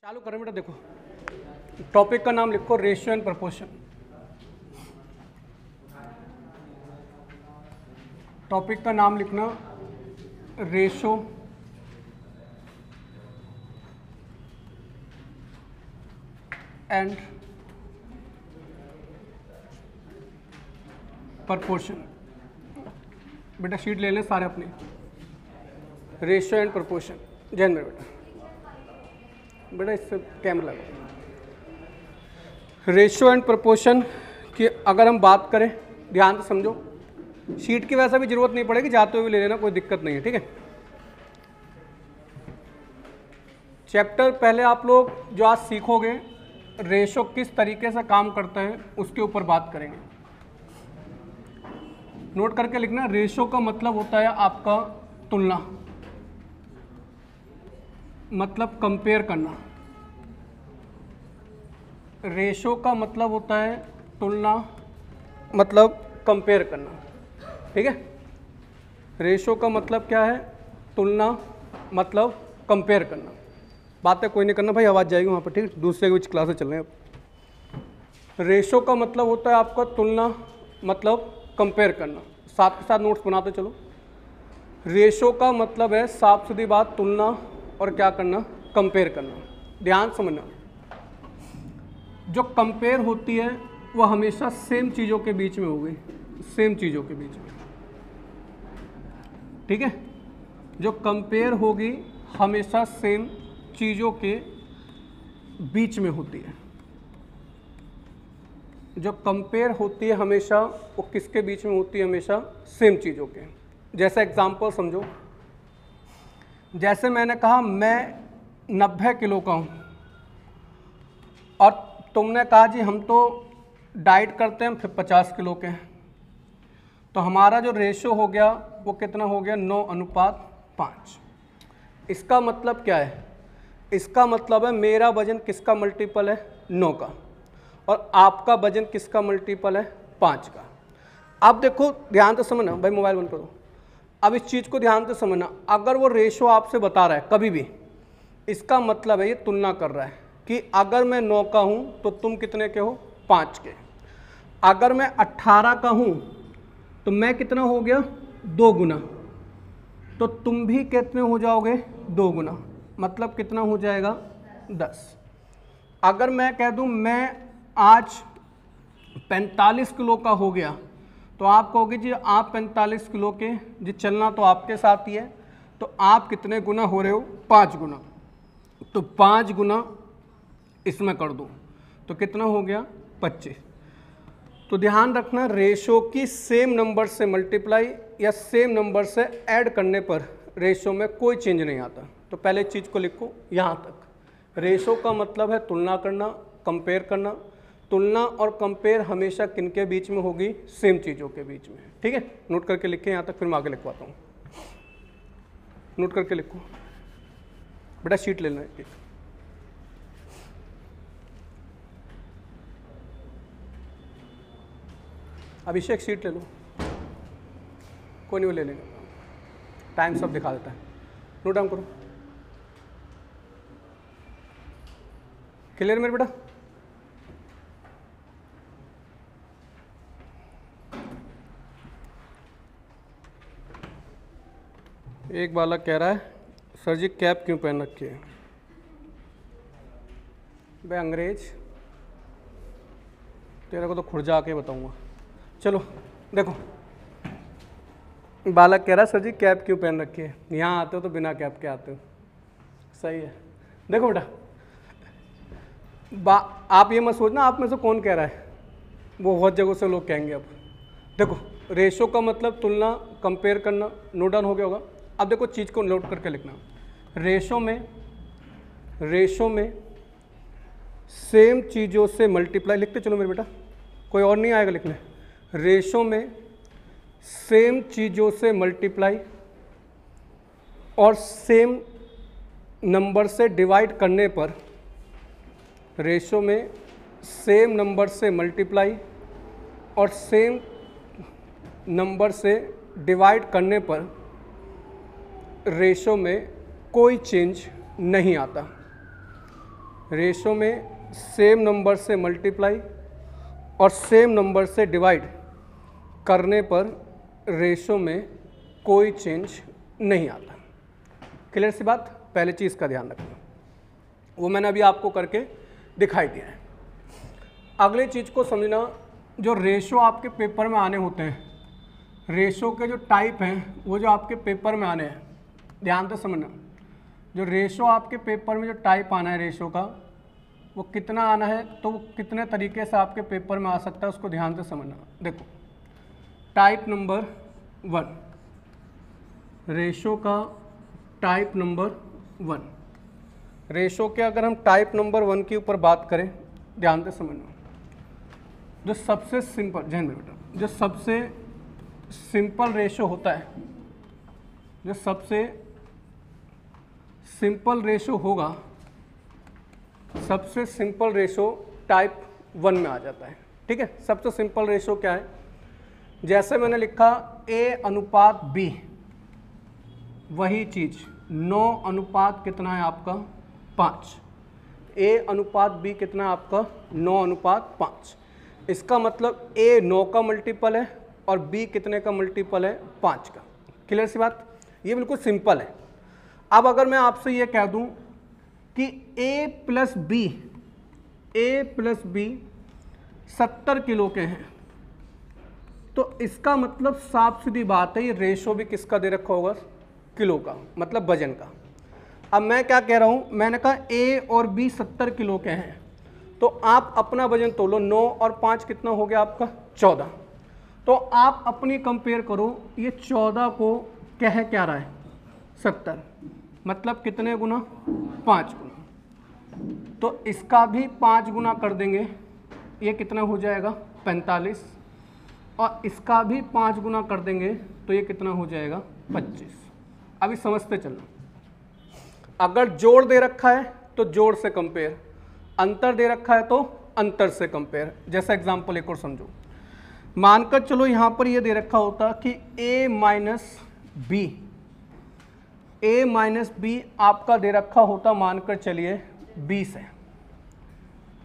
चालू करें बेटा। देखो टॉपिक का नाम लिखो रेशियो एंड प्रपोर्शन। टॉपिक का नाम लिखना रेशियो एंड प्रपोर्शन। बेटा शीट ले लें सारे अपने। Ratio and proportion. जैन मेरे बेटा इससे कैमरा लगा। रेशियो एंड प्रपोर्शन की अगर हम बात करें, ध्यान से समझो, शीट की वैसा भी जरूरत नहीं पड़ेगी, जाते हुए भी ले लेना, कोई दिक्कत नहीं है, ठीक है। चैप्टर पहले आप लोग जो आज सीखोगे रेशियो किस तरीके से काम करता है उसके ऊपर बात करेंगे। नोट करके लिखना, रेशियो का मतलब होता है आपका तुलना, मतलब कंपेयर करना। रेशियो का मतलब होता है तुलना, मतलब कंपेयर करना, ठीक है। रेशियो का मतलब क्या है? तुलना, मतलब कंपेयर करना। बातें कोई नहीं करना भाई, आवाज़ जाएगी वहाँ पर, ठीक है। दूसरे कुछ क्लासेस चल रहे हैं अब। रेशियो का मतलब होता है आपका तुलना, मतलब कंपेयर करना। साथ के साथ नोट्स बनाते चलो। रेशियो का मतलब है साफ सीधी बात तुलना और क्या करना, कंपेयर करना। ध्यान समझना, जो कंपेयर होती है वो हमेशा सेम चीज़ों के बीच में होगी, सेम चीज़ों के बीच में, ठीक है। जो कंपेयर होगी हमेशा सेम चीज़ों के बीच में होती है। जो कंपेयर होती है हमेशा वो किसके बीच में होती है? हमेशा सेम चीज़ों के। जैसा एग्जांपल समझो, जैसे मैंने कहा मैं 90 किलो का हूँ और तुमने कहा जी हम तो डाइट करते हैं, फिर 50 किलो के हैं, तो हमारा जो रेशियो हो गया वो कितना हो गया? 9:5। इसका मतलब क्या है? इसका मतलब है मेरा वजन किसका मल्टीपल है? 9 का, और आपका वजन किसका मल्टीपल है? 5 का। अब देखो ध्यान से समझना भाई, मोबाइल बंद करो। अब इस चीज़ को ध्यान से समझना, अगर वो रेशियो आपसे बता रहा है कभी भी, इसका मतलब है ये तुलना कर रहा है कि अगर मैं 9 का हूँ तो तुम कितने के हो? 5 के। अगर मैं 18 का हूँ तो मैं कितना हो गया? 2 गुना। तो तुम भी कितने हो जाओगे? 2 गुना। मतलब कितना हो जाएगा? 10। अगर मैं कह दूँ मैं आज 45 किलो का हो गया, तो आप कहोगे जी आप 45 किलो के, जी चलना तो आपके साथ ही है, तो आप कितने गुना हो रहे हो? 5 गुना। तो 5 गुना इसमें कर दो तो कितना हो गया? 25। तो ध्यान रखना, रेशो की सेम नंबर से मल्टीप्लाई या सेम नंबर से ऐड करने पर रेशो में कोई चेंज नहीं आता। तो पहले चीज़ को लिखो यहाँ तक। रेशो का मतलब है तुलना करना, कंपेयर करना। तुलना और कंपेयर हमेशा किनके बीच में होगी? सेम चीज़ों के बीच में, ठीक है। नोट करके लिखें यहाँ तक, फिर मैं आगे लिखवाता हूँ। नोट करके लिखो बेटा, शीट ले लेना एक। अभिषेक शीट ले लो, कोई नहीं वो ले लेगा, टाइम सब दिखा देता है। नोट डाउन करो। क्लियर मेरे बेटा? एक बालक कह रहा है सर जी कैप क्यों पहन रखी है? भाई अंग्रेज, तेरे को तो खुर्जा के बताऊंगा। चलो देखो, बालक कह रहा है सर जी कैप क्यों पहन रखी है? यहाँ आते हो तो बिना कैप के आते हो। सही है। देखो बेटा, आप ये मत सोचना आप में से कौन कह रहा है, वो बहुत जगहों से लोग कहेंगे। अब देखो, रेशो का मतलब तुलना, कंपेयर करना। नोट डाउन हो गया होगा। अब देखो चीज़ को नोट करके लिखना। रेशो में सेम चीज़ों से मल्टीप्लाई, लिखते चलो मेरे बेटा, कोई और नहीं आएगा लिखने। रेशो में सेम चीज़ों से मल्टीप्लाई और सेम नंबर से डिवाइड करने पर, रेशो में सेम नंबर से मल्टीप्लाई और सेम नंबर से डिवाइड करने पर रेशो में कोई चेंज नहीं आता। रेशो में सेम नंबर से मल्टीप्लाई और सेम नंबर से डिवाइड करने पर रेशो में कोई चेंज नहीं आता। क्लियर सी बात? पहले चीज़ का ध्यान रखना, वो मैंने अभी आपको करके दिखाई दिया है। अगली चीज़ को समझना, जो रेशो आपके पेपर में आने होते हैं, रेशो के जो टाइप हैं वो जो आपके पेपर में आने हैं, ध्यान से समझना। जो रेशो आपके पेपर में जो टाइप आना है रेशो का, वो कितना आना है, तो वो कितने तरीके से आपके पेपर में आ सकता है, उसको ध्यान से समझना। देखो, टाइप नंबर 1, रेशो का टाइप नंबर 1। रेशो के अगर हम टाइप नंबर 1 के ऊपर बात करें, ध्यान से समझना, जो सबसे सिंपल, ध्यान में बेटा, जो सबसे सिंपल रेशो होता है, जो सबसे सिंपल रेशो होगा, सबसे सिंपल रेशो टाइप 1 में आ जाता है। ठीक है, सबसे सिंपल रेशो क्या है? जैसे मैंने लिखा A/B, वही चीज 9 अनुपात कितना है आपका 5। A/B कितना है आपका 9/5। इसका मतलब A 9 का मल्टीपल है और B कितने का मल्टीपल है 5 का। क्लियर सी बात? ये बिल्कुल सिंपल है। अब अगर मैं आपसे ये कह दूं कि A प्लस बी 70 किलो के हैं, तो इसका मतलब साफ सीधी बात है, ये रेशो भी किसका दे रखा होगा? किलो का, मतलब वजन का। अब मैं क्या कह रहा हूँ, मैंने कहा A और B 70 किलो के हैं, तो आप अपना वजन तोलो, 9 और 5 कितना हो गया आपका 14। तो आप अपनी कंपेयर करो, ये 14 को कह क्या रहा है 70, मतलब कितने गुना 5 गुना, तो इसका भी 5 गुना कर देंगे, ये कितना हो जाएगा 45, और इसका भी 5 गुना कर देंगे तो ये कितना हो जाएगा 25। अभी समझते चलना, अगर जोड़ दे रखा है तो जोड़ से कंपेयर, अंतर दे रखा है तो अंतर से कंपेयर। जैसा एग्जांपल एक और समझो, मानकर चलो यहाँ पर ये दे रखा होता कि A माइनस बी आपका दे रखा होता, मानकर चलिए 20 है।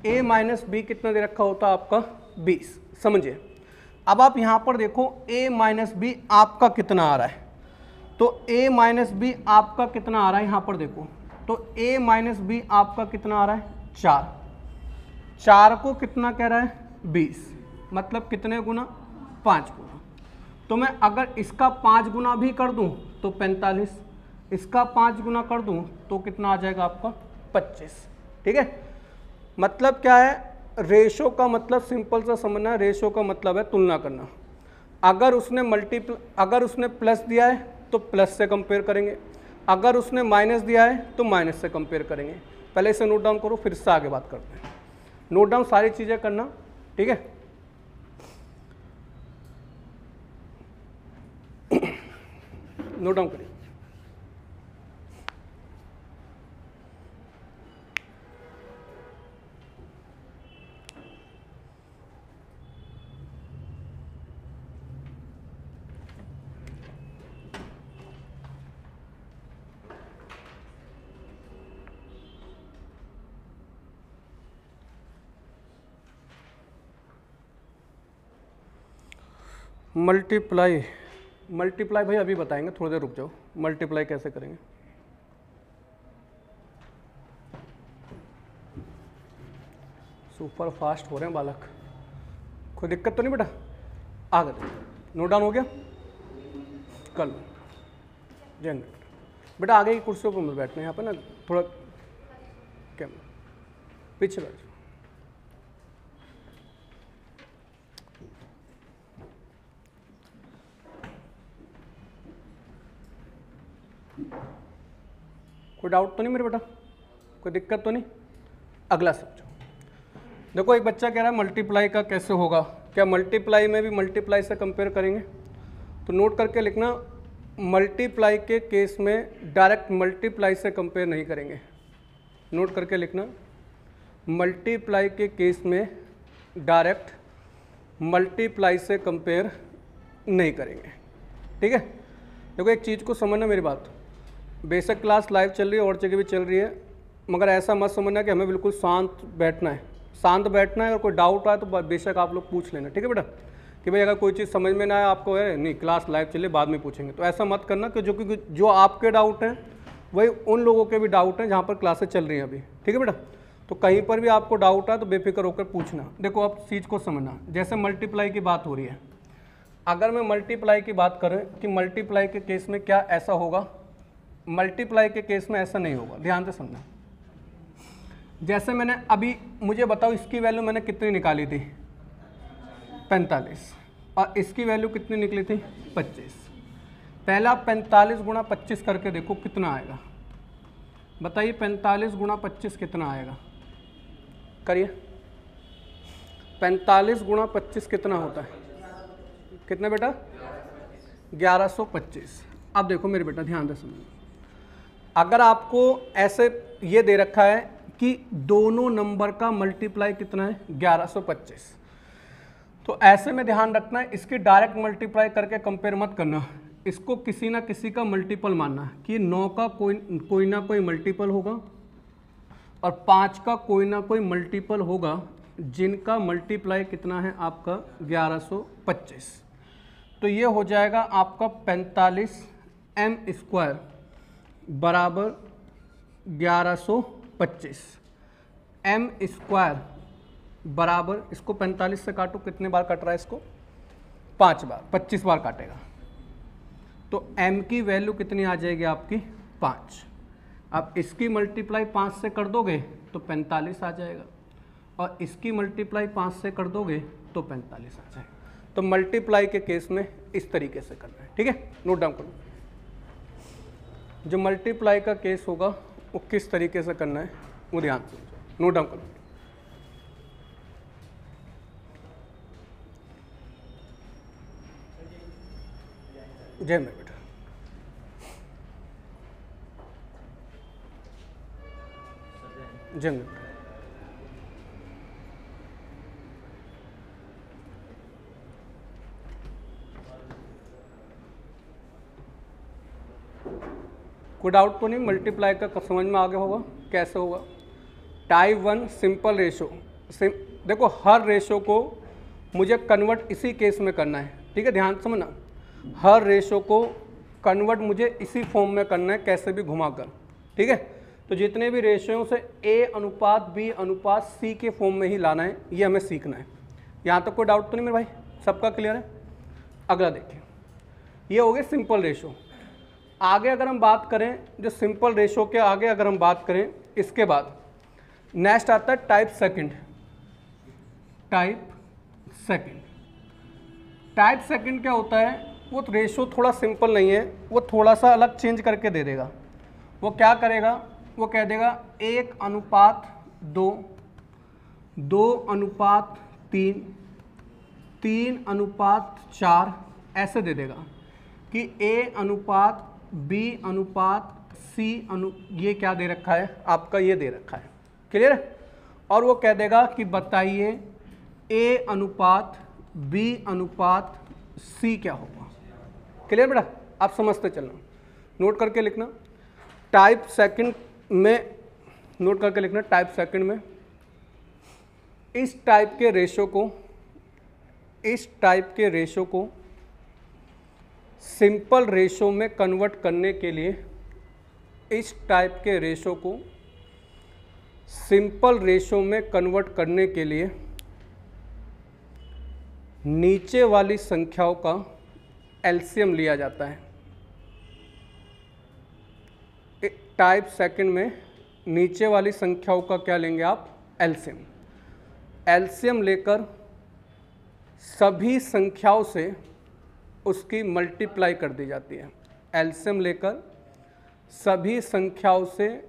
A माइनस बी कितना दे रखा होता आपका 20, समझिए। अब आप यहाँ पर देखो A माइनस बी आपका कितना आ रहा है, तो A माइनस बी आपका कितना आ रहा है, यहाँ पर देखो, तो A माइनस बी आपका कितना आ रहा है 4 को कितना कह रहा है 20, मतलब कितने गुना 5 गुना। तो मैं अगर इसका 5 गुना भी कर दूं तो 45, इसका 5 गुना कर दूं तो कितना आ जाएगा आपका 25। ठीक है, मतलब क्या है, रेशो का मतलब सिंपल सा समझना है, रेशो का मतलब है तुलना करना। अगर उसने प्लस दिया है तो प्लस से कंपेयर करेंगे, अगर उसने माइनस दिया है तो माइनस से कंपेयर करेंगे। पहले इसे नोट डाउन करो, फिर से आगे बात करते हैं। नोट डाउन सारी चीज़ें करना, ठीक है। नोट डाउन करिए। मल्टीप्लाई भाई अभी बताएंगे, थोड़ी देर रुक जाओ। मल्टीप्लाई कैसे करेंगे? सुपर फास्ट हो रहे हैं बालक, कोई दिक्कत तो नहीं बेटा? आ गए, नोट डाउन हो गया? कल जैन बेटा आगे की कुर्सियों पर मत बैठना, यहाँ पर ना थोड़ा कैमरा पीछे बैठ। कोई डाउट तो नहीं मेरे बेटा? कोई दिक्कत तो नहीं? अगला समझो। देखो, एक बच्चा कह रहा है मल्टीप्लाई का कैसे होगा, क्या मल्टीप्लाई में भी मल्टीप्लाई से कंपेयर करेंगे? तो नोट करके लिखना, मल्टीप्लाई के केस में डायरेक्ट मल्टीप्लाई से कंपेयर नहीं करेंगे। नोट करके लिखना, मल्टीप्लाई के केस में डायरेक्ट मल्टीप्लाई से कंपेयर नहीं करेंगे। ठीक है, देखो एक चीज़ को समझना मेरी बात, बेसिक क्लास लाइव चल रही है और जगह भी चल रही है, मगर ऐसा मत समझना कि हमें बिल्कुल शांत बैठना है। शांत बैठना है, अगर कोई डाउट आए तो बेशक आप लोग पूछ लेना, ठीक है बेटा। कि भाई अगर कोई चीज़ समझ में ना आए आपको, है नहीं क्लास लाइव चले बाद में पूछेंगे, तो ऐसा मत करना कि जो आपके डाउट हैं वही उन लोगों के भी डाउट हैं जहाँ पर क्लासेस चल रही हैं अभी, ठीक है बेटा। तो कहीं पर भी आपको डाउट है तो बेफिक्र होकर पूछना। देखो आप चीज़ को समझना, जैसे मल्टीप्लाई की बात हो रही है, अगर मैं मल्टीप्लाई की बात करें कि मल्टीप्लाई के केस में क्या ऐसा होगा, मल्टीप्लाई के केस में ऐसा नहीं होगा, ध्यान से समझना। जैसे मैंने अभी, मुझे बताओ इसकी वैल्यू मैंने कितनी निकाली थी, 45, और इसकी वैल्यू कितनी निकली थी, 25। पहला 45 गुणा 25 करके देखो कितना आएगा, बताइए 45 गुणा 25 कितना आएगा, करिए। 45 गुणा 25 कितना होता है, कितना बेटा, 1125। अब देखो मेरे बेटा ध्यान से सुनो, अगर आपको ऐसे ये दे रखा है कि दोनों नंबर का मल्टीप्लाई कितना है, 1125, तो ऐसे में ध्यान रखना है इसकी डायरेक्ट मल्टीप्लाई करके कंपेयर मत करना, इसको किसी ना किसी का मल्टीपल मानना कि 9 का कोई ना कोई मल्टीपल होगा और 5 का कोई ना कोई मल्टीपल होगा, जिनका मल्टीप्लाई कितना है आपका 1125। तो ये हो जाएगा आपका 45m² बराबर 1125। m² बराबर, इसको 45 से काटो, कितने बार कट रहा है इसको, 5 बार, 25 बार काटेगा, तो m की वैल्यू कितनी आ जाएगी आपकी, 5। अब इसकी मल्टीप्लाई 5 से कर दोगे तो 45 आ जाएगा, और इसकी मल्टीप्लाई 5 से कर दोगे तो 45 आ जाएगा। तो मल्टीप्लाई के केस में इस तरीके से करना है, ठीक है, नोट डाउन करो। जो मल्टीप्लाई का केस होगा वो किस तरीके से करना है वो ध्यान से नोट डाउन करो। जय मेरे बेटा, जय मेरे बेटा। कोई डाउट तो नहीं, मल्टीप्लाई का समझ में आ गया होगा कैसे होगा। टाइप 1 सिंपल रेशो, देखो हर रेशो को मुझे कन्वर्ट इसी केस में करना है, ठीक है, ध्यान समझना। हर रेशो को कन्वर्ट मुझे इसी फॉर्म में करना है, कैसे भी घुमाकर, ठीक है। तो जितने भी रेशियो से A/B/C के फॉर्म में ही लाना है, ये हमें सीखना है। यहाँ तक कोई डाउट तो नहीं मेरे भाई, सबका क्लियर है। अगला देखिए, ये हो गए सिंपल रेशो। आगे अगर हम बात करें, जो सिंपल रेशो के आगे अगर हम बात करें, इसके बाद नेक्स्ट आता है type second. Type second, type second क्या होता है, वो रेशो थोड़ा सिंपल नहीं है, वो थोड़ा सा अलग चेंज करके दे देगा। वो क्या करेगा, वो कह देगा 1:2, 2:3, 3:4, ऐसे दे देगा कि A/B/C ये क्या दे रखा है आपका, ये दे रखा है, क्लियर है। और वो कह देगा कि बताइए A/B/C क्या होगा, क्लियर बेटा, आप समझते चलना, नोट करके लिखना। टाइप सेकंड में नोट करके लिखना, टाइप सेकंड में इस टाइप के रेशो को सिंपल रेशो में कन्वर्ट करने के लिए, इस टाइप के रेशो को सिंपल रेशो में कन्वर्ट करने के लिए नीचे वाली संख्याओं का एलसीएम लिया जाता है। टाइप सेकंड में नीचे वाली संख्याओं का क्या लेंगे आप, एलसीएम। एलसीएम लेकर सभी संख्याओं से उसकी मल्टीप्लाई कर दी जाती है। एलसीएम लेकर सभी संख्याओं से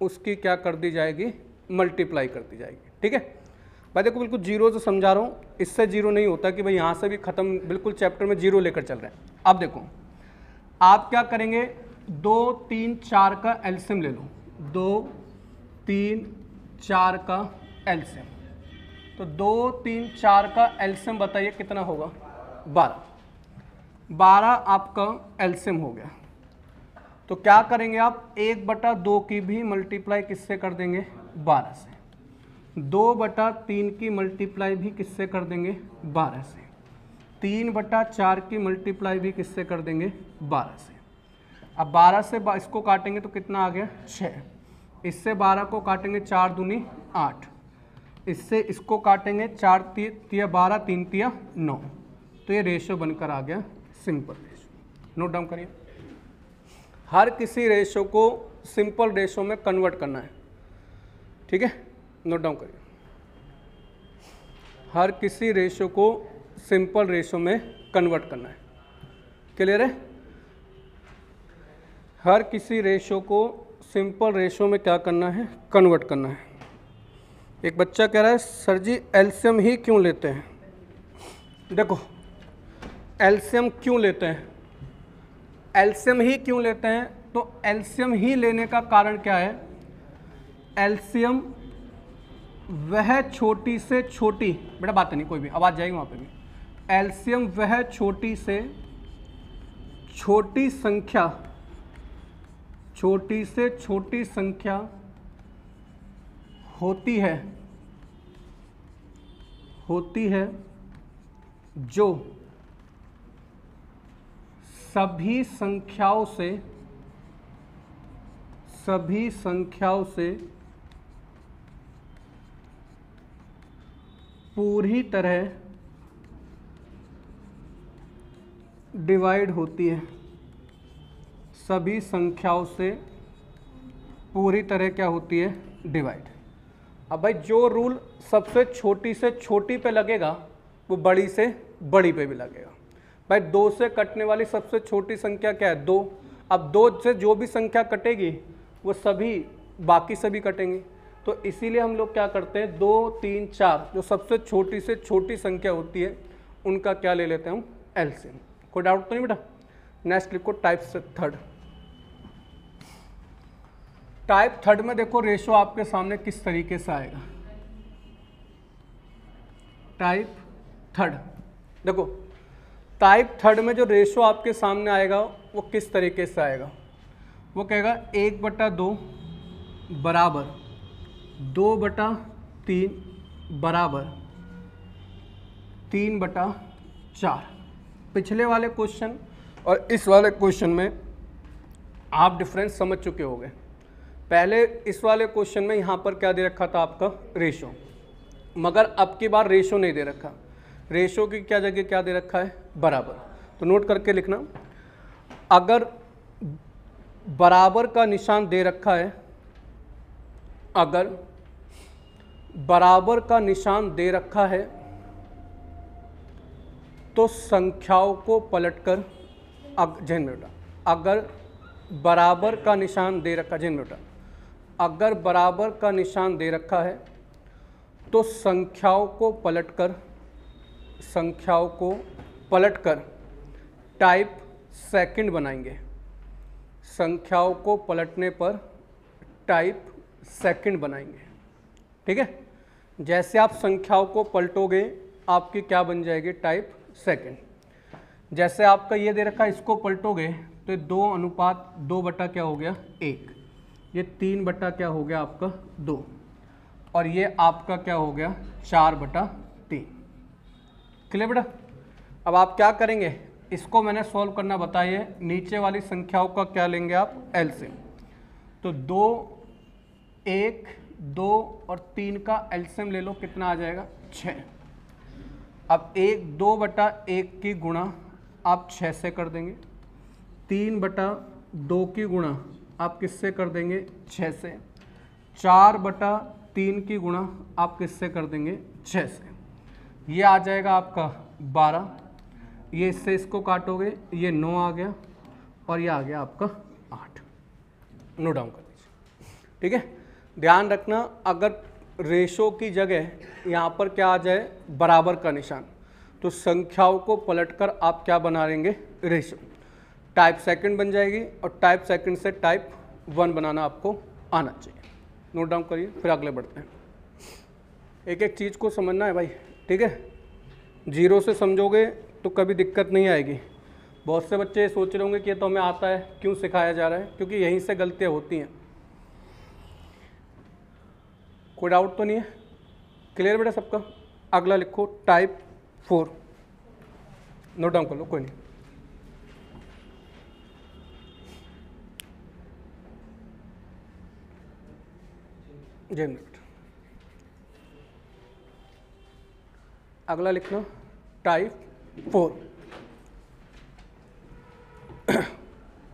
उसकी क्या कर दी जाएगी, मल्टीप्लाई कर दी जाएगी, ठीक है भाई। देखो बिल्कुल जीरो से समझा रहा हूँ, इससे जीरो नहीं होता कि भाई यहाँ से भी ख़त्म, बिल्कुल चैप्टर में जीरो लेकर चल रहे हैं। अब देखो आप क्या करेंगे, 2, 3, 4 का एलसीएम ले लो, 2, 3, 4 का एलसीएम। तो 2, 3, 4 का एलसीएम बताइए कितना होगा, 12 आपका एलसीएम हो गया। तो क्या करेंगे आप 1/2 की भी मल्टीप्लाई किससे कर देंगे 12 से, 2/3 की मल्टीप्लाई भी किससे कर देंगे 12 से, 3/4 की मल्टीप्लाई भी किससे कर देंगे 12 से। अब 12 से इसको काटेंगे तो कितना आ गया 6, इससे 12 को काटेंगे 4 दूनी 8, इससे इसको काटेंगे 4 तिया 12 3 तिया 9, तो ये रेशो बनकर आ गया सिंपल रेशो। नोट डाउन करिए, हर किसी रेशो को सिंपल रेशो में कन्वर्ट करना है, ठीक है, नोट डाउन करिए, हर किसी रेशो को सिंपल रेशो में कन्वर्ट करना है, क्लियर है, हर किसी रेशो को सिंपल रेशो में क्या करना है कन्वर्ट करना है। एक बच्चा कह रहा है सर जी एलसीएम ही क्यों लेते हैं, देखो एलसीएम क्यों लेते हैं, एलसीएम ही क्यों लेते हैं, तो एलसीएम ही लेने का कारण क्या है, एलसीएम वह छोटी से छोटी, बेटा बात नहीं कोई भी आवाज़ जाएगी वहाँ पे भी, एलसीएम वह छोटी से छोटी संख्या, छोटी से छोटी संख्या होती है जो सभी संख्याओं से पूरी तरह डिवाइड होती है, सभी संख्याओं से पूरी तरह क्या होती है डिवाइड। अब भाई जो रूल सबसे छोटी से छोटी पे लगेगा वो बड़ी से बड़ी पे भी लगेगा। भाई 2 से कटने वाली सबसे छोटी संख्या क्या है 2, अब 2 से जो भी संख्या कटेगी वो सभी बाकी सभी कटेंगी, तो इसीलिए हम लोग क्या करते हैं 2 3 4 जो सबसे छोटी से छोटी संख्या होती है उनका क्या ले लेते हैं हम एलसीएम। कोई डाउट तो नहीं बेटा। नेक्स्ट लिखो टाइप थर्ड। टाइप थर्ड में देखो रेशो आपके सामने किस तरीके से आएगा। टाइप थर्ड देखो, टाइप थर्ड में जो रेशो आपके सामने आएगा वो किस तरीके से आएगा, वो कहेगा 1/2 बराबर 2/3 बराबर 3/4। पिछले वाले क्वेश्चन और इस वाले क्वेश्चन में आप डिफरेंस समझ चुके होंगे। पहले इस वाले क्वेश्चन में यहाँ पर क्या दे रखा था आपका रेशो, मगर अब की बार रेशो नहीं दे रखा, रेशो की क्या जगह क्या दे रखा है बराबर। तो नोट करके लिखना, अगर बराबर का निशान दे रखा है, अगर बराबर का निशान दे रखा है तो संख्याओं को पलटकर अगर बराबर का निशान दे रखा अगर बराबर का निशान दे रखा है तो संख्याओं को पलटकर टाइप सेकंड बनाएंगे। संख्याओं को पलटने पर टाइप सेकंड बनाएंगे, ठीक है। जैसे आप संख्याओं को पलटोगे आपकी क्या बन जाएगी टाइप सेकंड। जैसे आपका ये दे रखा है, इसको पलटोगे तो 2:2 बटा क्या हो गया 1, ये 3 बटा क्या हो गया आपका 2, और ये आपका क्या हो गया 4/3। क्लियर बेटा। अब आप क्या करेंगे, इसको मैंने सॉल्व करना बताइए, नीचे वाली संख्याओं का क्या लेंगे आप एलसीएम। तो 2, 1, 2 और 3 का एलसीएम ले लो, कितना आ जाएगा 6। अब 2/1 की गुणा आप 6 से कर देंगे, 3/2 की गुणा आप किससे कर देंगे 6 से, 4/3 की गुणा आप किससे कर देंगे 6 से। ये आ जाएगा आपका 12, ये इससे इसको काटोगे ये 9 आ गया, और ये आ गया आपका 8। नोट डाउन कर दीजिए, ठीक है। ध्यान रखना, अगर रेशो की जगह यहाँ पर क्या आ जाए बराबर का निशान, तो संख्याओं को पलटकर आप क्या बना लेंगे रेशो, टाइप सेकंड बन जाएगी, और टाइप सेकंड से टाइप 1 बनाना आपको आना चाहिए। नोट डाउन करिए, फिर अगले बढ़ते हैं। एक एक चीज़ को समझना है भाई, ठीक है। 0 से समझोगे तो कभी दिक्कत नहीं आएगी, बहुत से बच्चे सोच रहे होंगे कि ये तो हमें आता है, क्यों सिखाया जा रहा है, क्योंकि यहीं से गलतियाँ होती हैं। कोई डाउट तो नहीं है? क्लियर बेटा सबका? अगला लिखो टाइप 4, नोट डाउन कर लो, कोई नहीं। जय मिनट। अगला लिखना टाइप 4।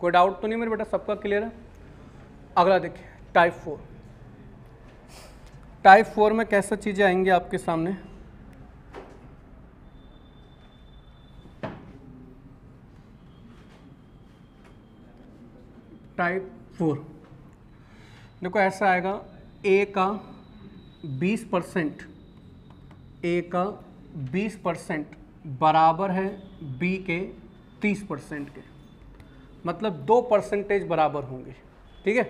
कोई डाउट तो नहीं मेरे बेटा सबका क्लियर है? अगला देखिए टाइप 4। टाइप 4 में कैसे चीज़ें आएंगी आपके सामने? टाइप 4 देखो ऐसा आएगा, ए का 20%, ए का 20% बराबर है बी के 30% के, मतलब 2% बराबर होंगे। ठीक है,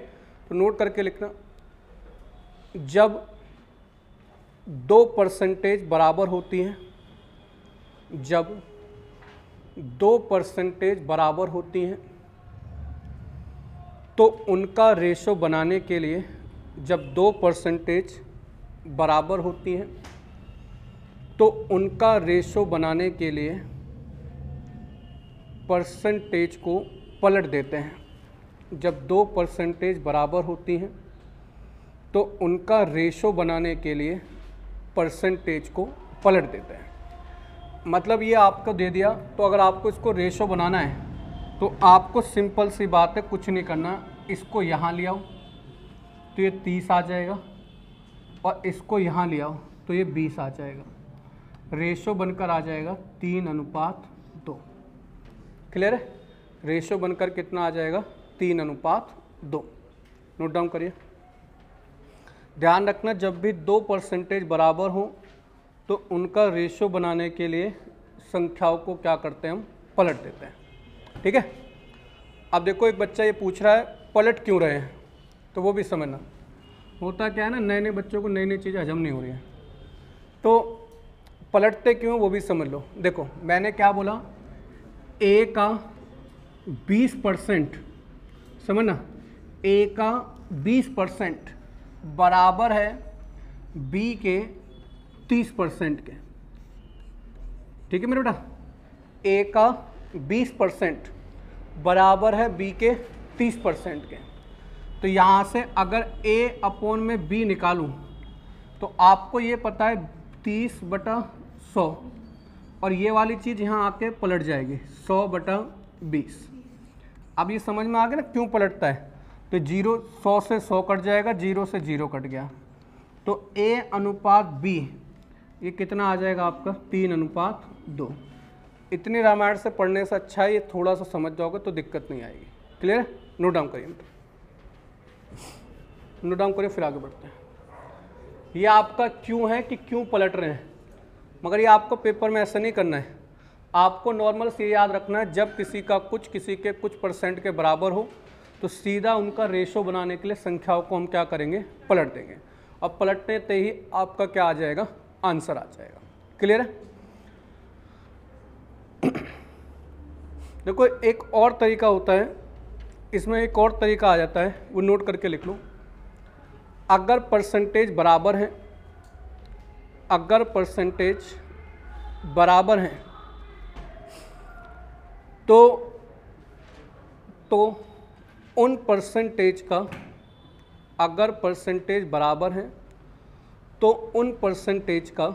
तो नोट करके लिखना, जब 2% बराबर होती हैं, जब 2% बराबर होती हैं तो उनका रेशो बनाने के लिए, जब 2% बराबर होती हैं तो उनका रेशो बनाने के लिए परसेंटेज को पलट देते हैं। जब 2% बराबर होती हैं तो उनका रेशो बनाने के लिए परसेंटेज को पलट देते हैं। मतलब ये आपको दे दिया, तो अगर आपको इसको रेशो बनाना है तो आपको सिंपल सी बात है, कुछ नहीं करना, इसको यहाँ ले आओ तो ये 30 आ जाएगा, और इसको यहाँ ले आओ तो ये 20 आ जाएगा। रेशो बनकर आ जाएगा 3:2। क्लियर है? रेशो बनकर कितना आ जाएगा? 3:2। नोट डाउन करिए। ध्यान रखना, जब भी 2% बराबर हो तो उनका रेशो बनाने के लिए संख्याओं को क्या करते हैं, हम पलट देते हैं। ठीक है, अब देखो एक बच्चा ये पूछ रहा है पलट क्यों रहे हैं, तो वो भी समझना। होता क्या है ना, नए नए बच्चों को नई नई चीज़ें हजम नहीं हो रही हैं, तो पलटते क्यों वो भी समझ लो। देखो मैंने क्या बोला, ए का 20%, समझना, ए का 20% बराबर है बी के 30% के। ठीक है मेरे बेटा, ए का 20% बराबर है बी के 30% के। तो यहाँ से अगर ए अपॉन में बी निकालूँ तो आपको ये पता है 30/100, और ये वाली चीज़ यहाँ आके पलट जाएगी 100/20। अब ये समझ में आ गया ना क्यों पलटता है? तो 100 से 100 कट जाएगा, 0 से 0 कट गया, तो A/B ये कितना आ जाएगा आपका? 3:2। इतनी रामायण से पढ़ने से अच्छा है ये थोड़ा सा समझ जाओगे तो दिक्कत नहीं आएगी। क्लियर है? नोट डाउन करिए, नोट डाउन करिए, फिर आगे बढ़ते हैं। ये आपका क्यों है कि क्यों पलट रहे हैं, मगर ये आपको पेपर में ऐसा नहीं करना है। आपको नॉर्मल से याद रखना है, जब किसी का कुछ किसी के कुछ % के बराबर हो तो सीधा उनका रेशो बनाने के लिए संख्याओं को हम क्या करेंगे, पलट देंगे, और पलटने से ही आपका क्या आ जाएगा, आंसर आ जाएगा। क्लियर है? देखो एक और तरीका होता है, इसमें एक और तरीका आ जाता है, वो नोट करके लिख लो। अगर परसेंटेज बराबर है, अगर परसेंटेज बराबर है तो उन परसेंटेज का, अगर परसेंटेज बराबर है तो उन परसेंटेज का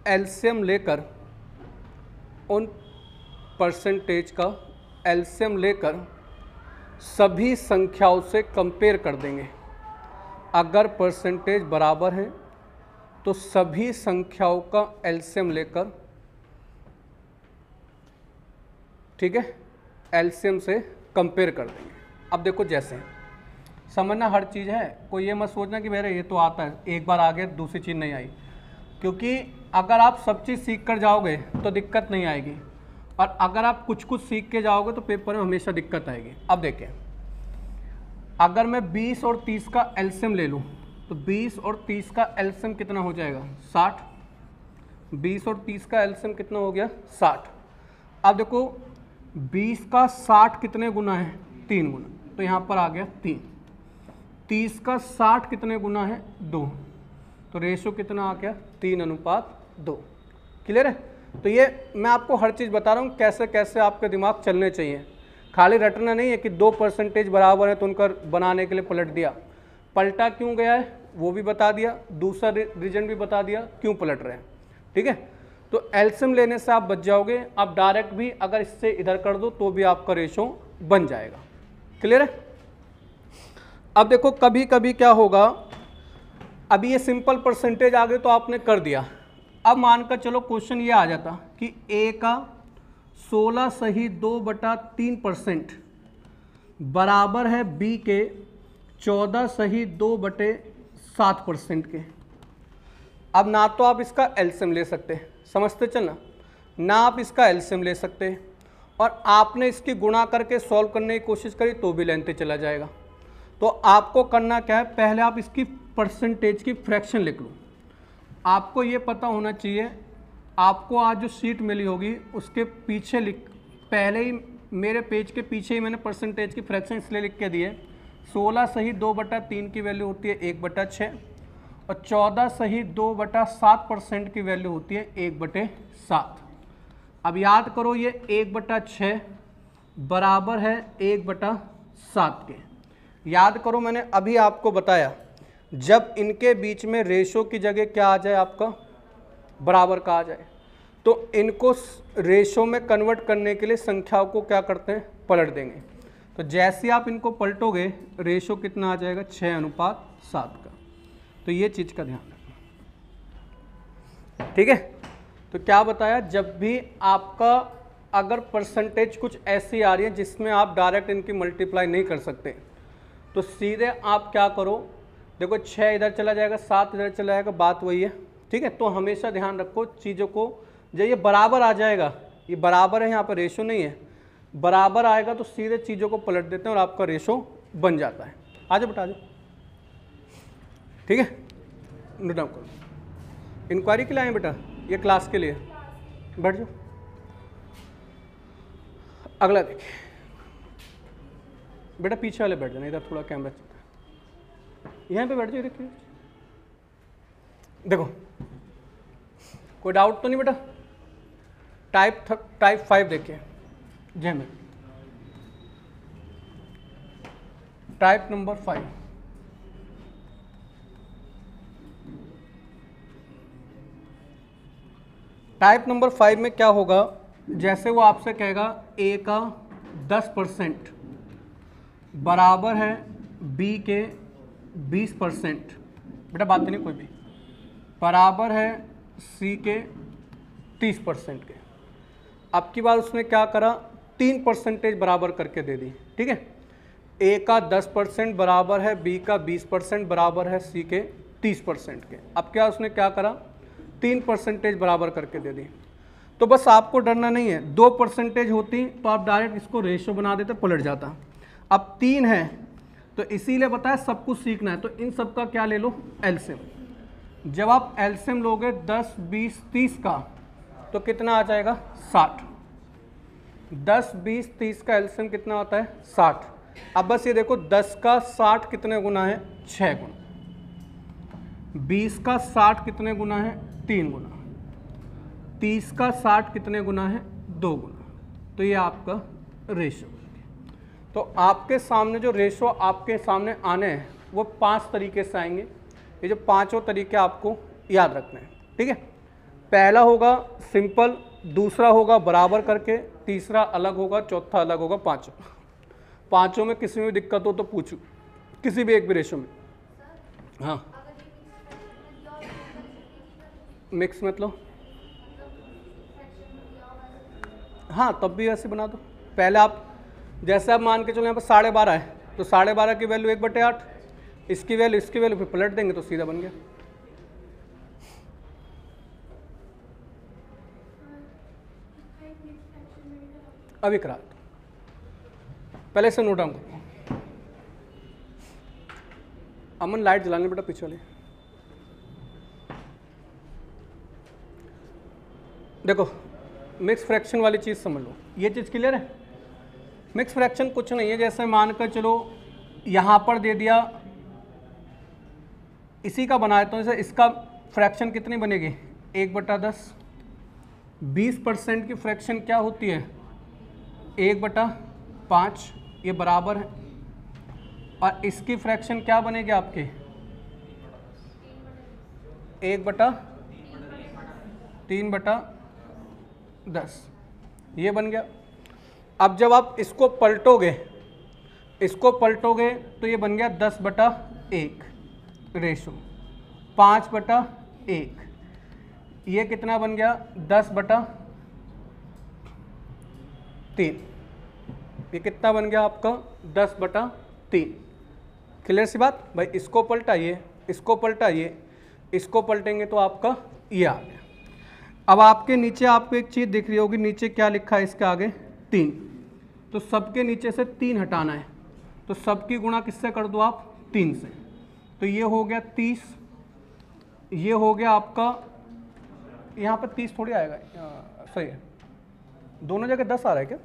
एलसीएम लेकर, उन परसेंटेज का एलसीएम लेकर सभी संख्याओं से कंपेयर कर देंगे। अगर परसेंटेज बराबर है तो सभी संख्याओं का एलसीएम लेकर, ठीक है, एलसीएम से कंपेयर कर देंगे। अब देखो जैसे समझना हर चीज़ है, कोई ये मत सोचना कि मेरे ये तो आता है, एक बार आ गया दूसरी चीज़ नहीं आई, क्योंकि अगर आप सब चीज़ सीख कर जाओगे तो दिक्कत नहीं आएगी, और अगर आप कुछ कुछ सीख के जाओगे तो पेपर में हमेशा दिक्कत आएगी। अब देखें, अगर मैं 20 और 30 का एलसीएम ले लूँ तो 20 और 30 का एलसीएम कितना हो जाएगा, 60। 20 और 30 का एलसीएम कितना हो गया, 60। अब देखो 20 का 60 कितने गुना है? 3 गुना, तो यहाँ पर आ गया 3। 30 का 60 कितने गुना है? 2, तो रेशो कितना आ गया? 3:2। क्लियर है? तो ये मैं आपको हर चीज़ बता रहा हूँ कैसे कैसे आपके दिमाग चलने चाहिए, खाली रटना नहीं है कि 2% बराबर है तो उनका बनाने के लिए पलट दिया। पलटा क्यों गया है वो भी बता दिया, दूसरा रीजन भी बता दिया क्यों पलट रहे हैं। ठीक है, तो एलसीएम लेने से आप बच जाओगे। आप डायरेक्ट भी अगर इससे इधर कर दो तो भी आपका रेशो बन जाएगा। क्लियर है? अब देखो कभी कभी क्या होगा, अभी ये सिंपल परसेंटेज आ गए तो आपने कर दिया। अब मानकर चलो क्वेश्चन ये आ जाता कि ए का 16 सही 2/3% बराबर है बी के 14 सही 2/7% के। अब ना तो आप इसका एलसीएम ले सकते, समझते चलना, ना आप इसका एलसीएम ले सकते, और आपने इसकी गुणा करके सॉल्व करने की कोशिश करी तो भी लेंते चला जाएगा। तो आपको करना क्या है, पहले आप इसकी परसेंटेज की फ्रैक्शन लिख लो। आपको ये पता होना चाहिए, आपको आज जो शीट मिली होगी उसके पीछे पहले ही मेरे पेज के पीछे ही मैंने परसेंटेज की फ्रैक्शन इसलिए लिख के दिए। 16 सही 2/3 की वैल्यू होती है 1/6, और 14 सही 2/7% की वैल्यू होती है 1/7। अब याद करो ये 1/6 बराबर है 1/7 के। याद करो मैंने अभी आपको बताया, जब इनके बीच में रेशो की जगह क्या आ जाए, आपका बराबर का आ जाए, तो इनको रेशो में कन्वर्ट करने के लिए संख्याओं को क्या करते हैं, पलट देंगे। तो जैसे आप इनको पलटोगे रेशो कितना आ जाएगा, 6:7 का। तो ये चीज़ का ध्यान रखना। ठीक है, तो क्या बताया, जब भी आपका अगर परसेंटेज कुछ ऐसी आ रही है जिसमें आप डायरेक्ट इनकी मल्टीप्लाई नहीं कर सकते, तो सीधे आप क्या करो, देखो 6 इधर चला जाएगा, 7 इधर चला जाएगा, बात वही है। ठीक है, तो हमेशा ध्यान रखो चीज़ों को, जब ये बराबर आ जाएगा, ये बराबर है, यहाँ पर रेशो नहीं है, बराबर आएगा तो सीधे चीज़ों को पलट देते हैं और आपका रेशो बन जाता है। आ जाओ बेटा, आ जाओ। ठीक है, नोट डाउन करो। इंक्वायरी के लिए आए बेटा, ये क्लास के लिए, बैठ जाओ। अगला देखिए बेटा, पीछे वाले बैठ जाना, इधर थोड़ा कैमरा चलता है, यहाँ पे बैठ जाओ। देखिए, देखो कोई डाउट तो नहीं बेटा? टाइप 5 देखिए, जय में टाइप नंबर 5। टाइप नंबर 5 में क्या होगा, जैसे वो आपसे कहेगा ए का 10% बराबर है बी के 20%, बेटा बात नहीं कोई भी, बराबर है सी के 30% के। अब की बार उसने क्या करा, 3% बराबर करके दे दी। ठीक है, ए का 10% बराबर है बी का 20% बराबर है सी के 30% के। अब क्या उसने क्या करा, 3% बराबर करके दे दी। तो बस आपको डरना नहीं है, 2% होती तो आप डायरेक्ट इसको रेशो बना देते, पलट जाता। अब 3 है तो इसीलिए बताया सब कुछ सीखना है, तो इन सब का क्या ले लो, एलसीएम। जब आप एलसीएम लोगे 10, 20, 30 का, तो कितना आ जाएगा, 60। 10, 20, 30 का एलसीएम कितना होता है, 60। अब बस ये देखो 10 का 60 कितने गुना है, 6 गुना। 20 का 60 कितने गुना है, 3 गुना। 30 का 60 कितने गुना है, 2 गुना। तो ये आपका रेशो। तो आपके सामने जो रेशो आपके सामने आने हैं वो 5 तरीके से आएंगे। ये जो 5 तरीके आपको याद रखने हैं। ठीक है, पहला होगा सिंपल, दूसरा होगा बराबर करके, तीसरा अलग होगा, चौथा अलग होगा, पाँचों में किसी में भी दिक्कत हो तो पूछो, किसी भी एक भी रेशो में। हाँ, मिक्स मतलब, हाँ तब भी ऐसे बना दो। पहले आप जैसे आप मान के चलो यहाँ पर 12.5 है, तो 12.5 की वैल्यू 1/8, इसकी वैल्यू फिर पलट देंगे तो सीधा बन गया। अभी करा दो, पहले से नोट डाउन करो। अमन लाइट जलाने बेटा पीछे वाली। देखो मिक्स फ्रैक्शन वाली चीज़ समझ लो, ये चीज़ क्लियर है। मिक्स फ्रैक्शन कुछ नहीं है, जैसे मानकर चलो यहाँ पर दे दिया, इसी का बनाया तो जैसे इसका फ्रैक्शन कितनी बनेगी 1/10। 20% की फ्रैक्शन क्या होती है 1/5, ये बराबर है। और इसकी फ्रैक्शन क्या बनेगी आपके 1/3/10, ये बन गया। अब जब आप इसको पलटोगे तो ये बन गया 10/1 रेशो, 5/1, ये कितना बन गया 10/3, ये कितना बन गया आपका 10/3। क्लियर सी बात भाई, इसको पलटाइए, इसको पलटाइए, इसको पलटेंगे तो आपका ये आ गया। अब आपके नीचे आपको एक चीज़ दिख रही होगी, नीचे क्या लिखा है इसके आगे 3, तो सबके नीचे से 3 हटाना है, तो सबकी गुणा किससे कर दो आप 3 से, तो ये हो गया 30, ये हो गया आपका, यहाँ पर 30 थोड़ी आएगा, सही है, दोनों जगह 10 आ रहा है क्या,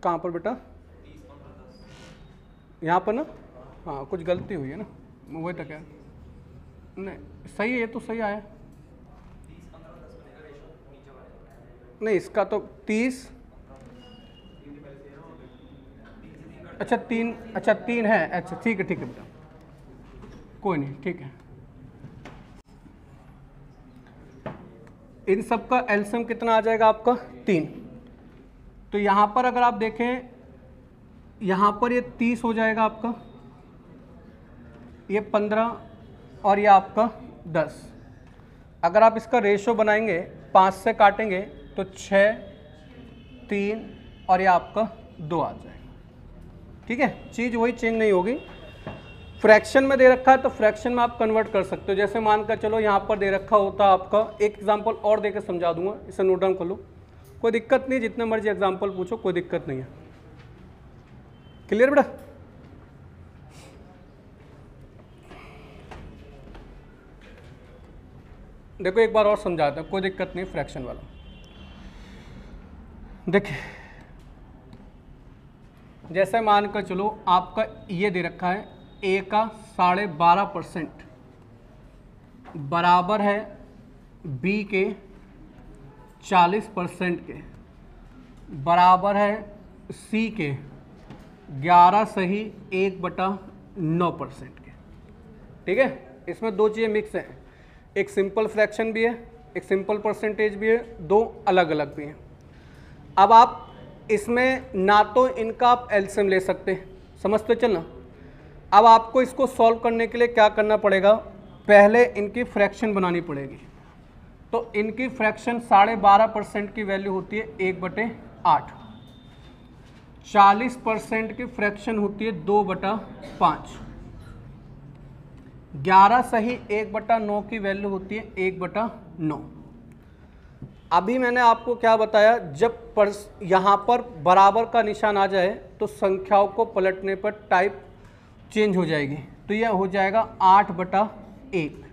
कहाँ पर बेटा, यहाँ पर ना, हाँ कुछ गलती हुई है ना, वही तो क्या, नहीं सही है, ये तो सही आया, नहीं इसका तो 30, अच्छा 3, अच्छा 3 है, अच्छा ठीक है बेटा, कोई नहीं, ठीक है। इन सब का एलसीएम कितना आ जाएगा आपका 3, तो यहाँ पर अगर आप देखें, यहाँ पर ये 30 हो जाएगा आपका, ये 15 और ये आपका 10। अगर आप इसका रेशो बनाएंगे 5 से काटेंगे तो 6, 3 और ये आपका 2 आ जाएगा। ठीक है, चीज़ वही चेंज नहीं होगी। फ्रैक्शन में दे रखा है तो फ्रैक्शन में आप कन्वर्ट कर सकते हो। जैसे मानकर चलो यहाँ पर दे रखा होता आपका, एक एग्जांपल और देकर समझा दूंगा, इसे नोट डाउन कर लो, कोई दिक्कत नहीं, जितने मर्जी एग्जांपल पूछो कोई दिक्कत नहीं है। क्लियर बेटा? देखो एक बार और समझाते हैं, कोई दिक्कत नहीं, फ्रैक्शन वाला देखिए, जैसे मानकर चलो आपका ये दे रखा है ए का 12.5% बराबर है बी के 40% के, बराबर है सी के 11/1/9% के। ठीक है, इसमें दो चीज़ें मिक्स हैं, एक सिंपल फ्रैक्शन भी है, एक सिंपल परसेंटेज भी है, दो अलग अलग भी हैं। अब आप इसमें ना तो इनका आप एलसीएम ले सकते, समझते चलना। अब आपको इसको सॉल्व करने के लिए क्या करना पड़ेगा, पहले इनकी फ्रैक्शन बनानी पड़ेगी। तो इनकी फ्रैक्शन 12.5% की वैल्यू होती है 1/8, 40% की फ्रैक्शन होती है 2/5, 11/1/9 की वैल्यू होती है 1/9। अभी मैंने आपको क्या बताया, जब यहाँ पर बराबर का निशान आ जाए तो संख्याओं को पलटने पर टाइप चेंज हो जाएगी। तो यह हो जाएगा 8/1,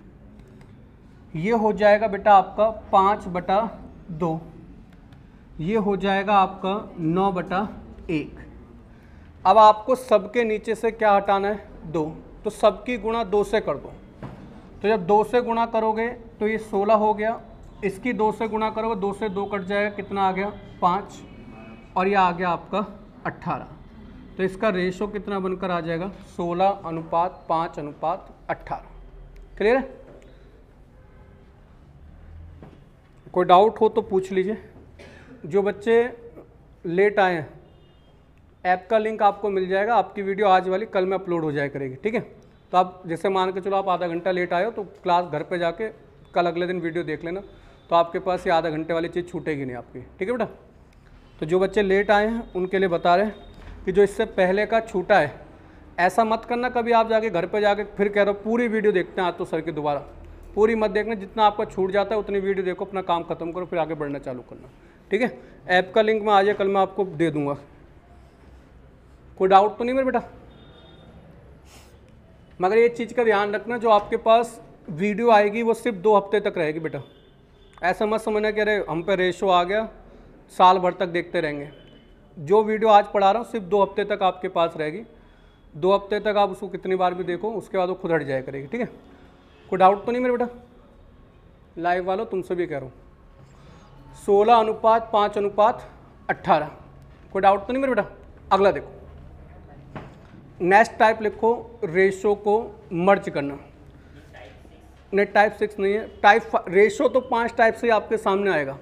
ये हो जाएगा बेटा आपका 5/2, ये हो जाएगा आपका 9/1। अब आपको सबके नीचे से क्या हटाना है 2, तो सबकी गुणा 2 से कर दो। तो जब 2 से गुणा करोगे तो ये 16 हो गया, इसकी 2 से गुणा करोगे, 2 से 2 कट जाएगा, कितना आ गया 5, और यह आ गया आपका 18। तो इसका रेशो कितना बनकर आ जाएगा 16:5:18। क्लियर है? कोई डाउट हो तो पूछ लीजिए। जो बच्चे लेट आए हैं, ऐप का लिंक आपको मिल जाएगा, आपकी वीडियो आज वाली कल में अपलोड हो जाया करेगी। ठीक है, तो आप जैसे मान के चलो आप आधा घंटा लेट आए हो तो क्लास घर पे जाके कल अगले दिन वीडियो देख लेना, तो आपके पास ये आधा घंटे वाली चीज़ छूटेगी नहीं आपकी। ठीक है बेटा? तो जो बच्चे लेट आए हैं उनके लिए बता रहे हैं कि जो इससे पहले का छूटा है, ऐसा मत करना कभी आप जाके घर पे जाके फिर कह रहे हो पूरी वीडियो देखते हैं आज तो सर की, दोबारा पूरी मत देखना, जितना आपका छूट जाता है उतनी वीडियो देखो, अपना काम खत्म करो, फिर आगे बढ़ना चालू करना। ठीक है, ऐप का लिंक मैं आज या कल मैं आपको दे दूंगा। कोई डाउट तो नहीं मेरे बेटा? मगर ये चीज़ का ध्यान रखना, जो आपके पास वीडियो आएगी वो सिर्फ 2 हफ्ते तक रहेगी बेटा। ऐसा मत समझना कि अरे हम पे रेशो आ गया, साल भर तक देखते रहेंगे। जो वीडियो आज पढ़ा रहा हूँ सिर्फ 2 हफ्ते तक आपके पास रहेगी। 2 हफ्ते तक आप उसको कितनी बार भी देखो, उसके बाद वो खुद हट जाया करेगी। ठीक है, कोई डाउट तो नहीं मेरे बेटा? लाइव वालों तुमसे भी कह रहा हूँ, 16:5:18। कोई डाउट तो नहीं मेरे बेटा? अगला देखो, नेक्स्ट टाइप लिखो, रेशो को मर्ज करना। नहीं, टाइप 6 नहीं है, टाइप रेशो तो 5 टाइप से आपके सामने आएगा।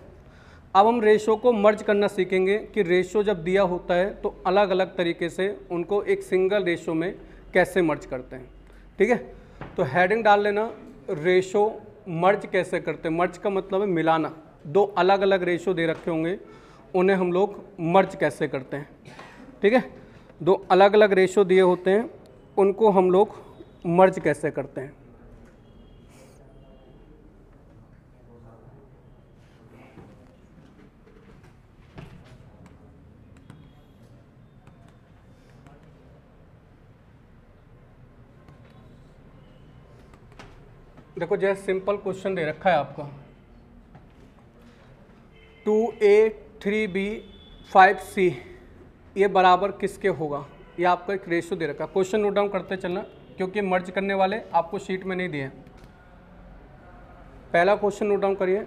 अब हम रेशो को मर्ज करना सीखेंगे कि रेशो जब दिया होता है तो अलग अलग तरीके से उनको एक सिंगल रेशो में कैसे मर्ज करते हैं। ठीक है, तो हेडिंग डाल लेना, रेशो मर्ज कैसे करते हैं। मर्ज का मतलब है मिलाना। 2 अलग अलग रेशो दे रखे होंगे, उन्हें हम लोग मर्ज कैसे करते हैं। ठीक है, 2 अलग अलग रेशो दिए होते हैं, उनको हम लोग मर्ज कैसे करते हैं। देखो जैसे सिंपल क्वेश्चन दे रखा है आपका, 2a 3b 5c ये बराबर किसके होगा। ये आपका एक रेशो दे रखा है। क्वेश्चन नोट डाउन करते चलना, क्योंकि मर्ज करने वाले आपको शीट में नहीं दिए। पहला क्वेश्चन नोट डाउन करिए,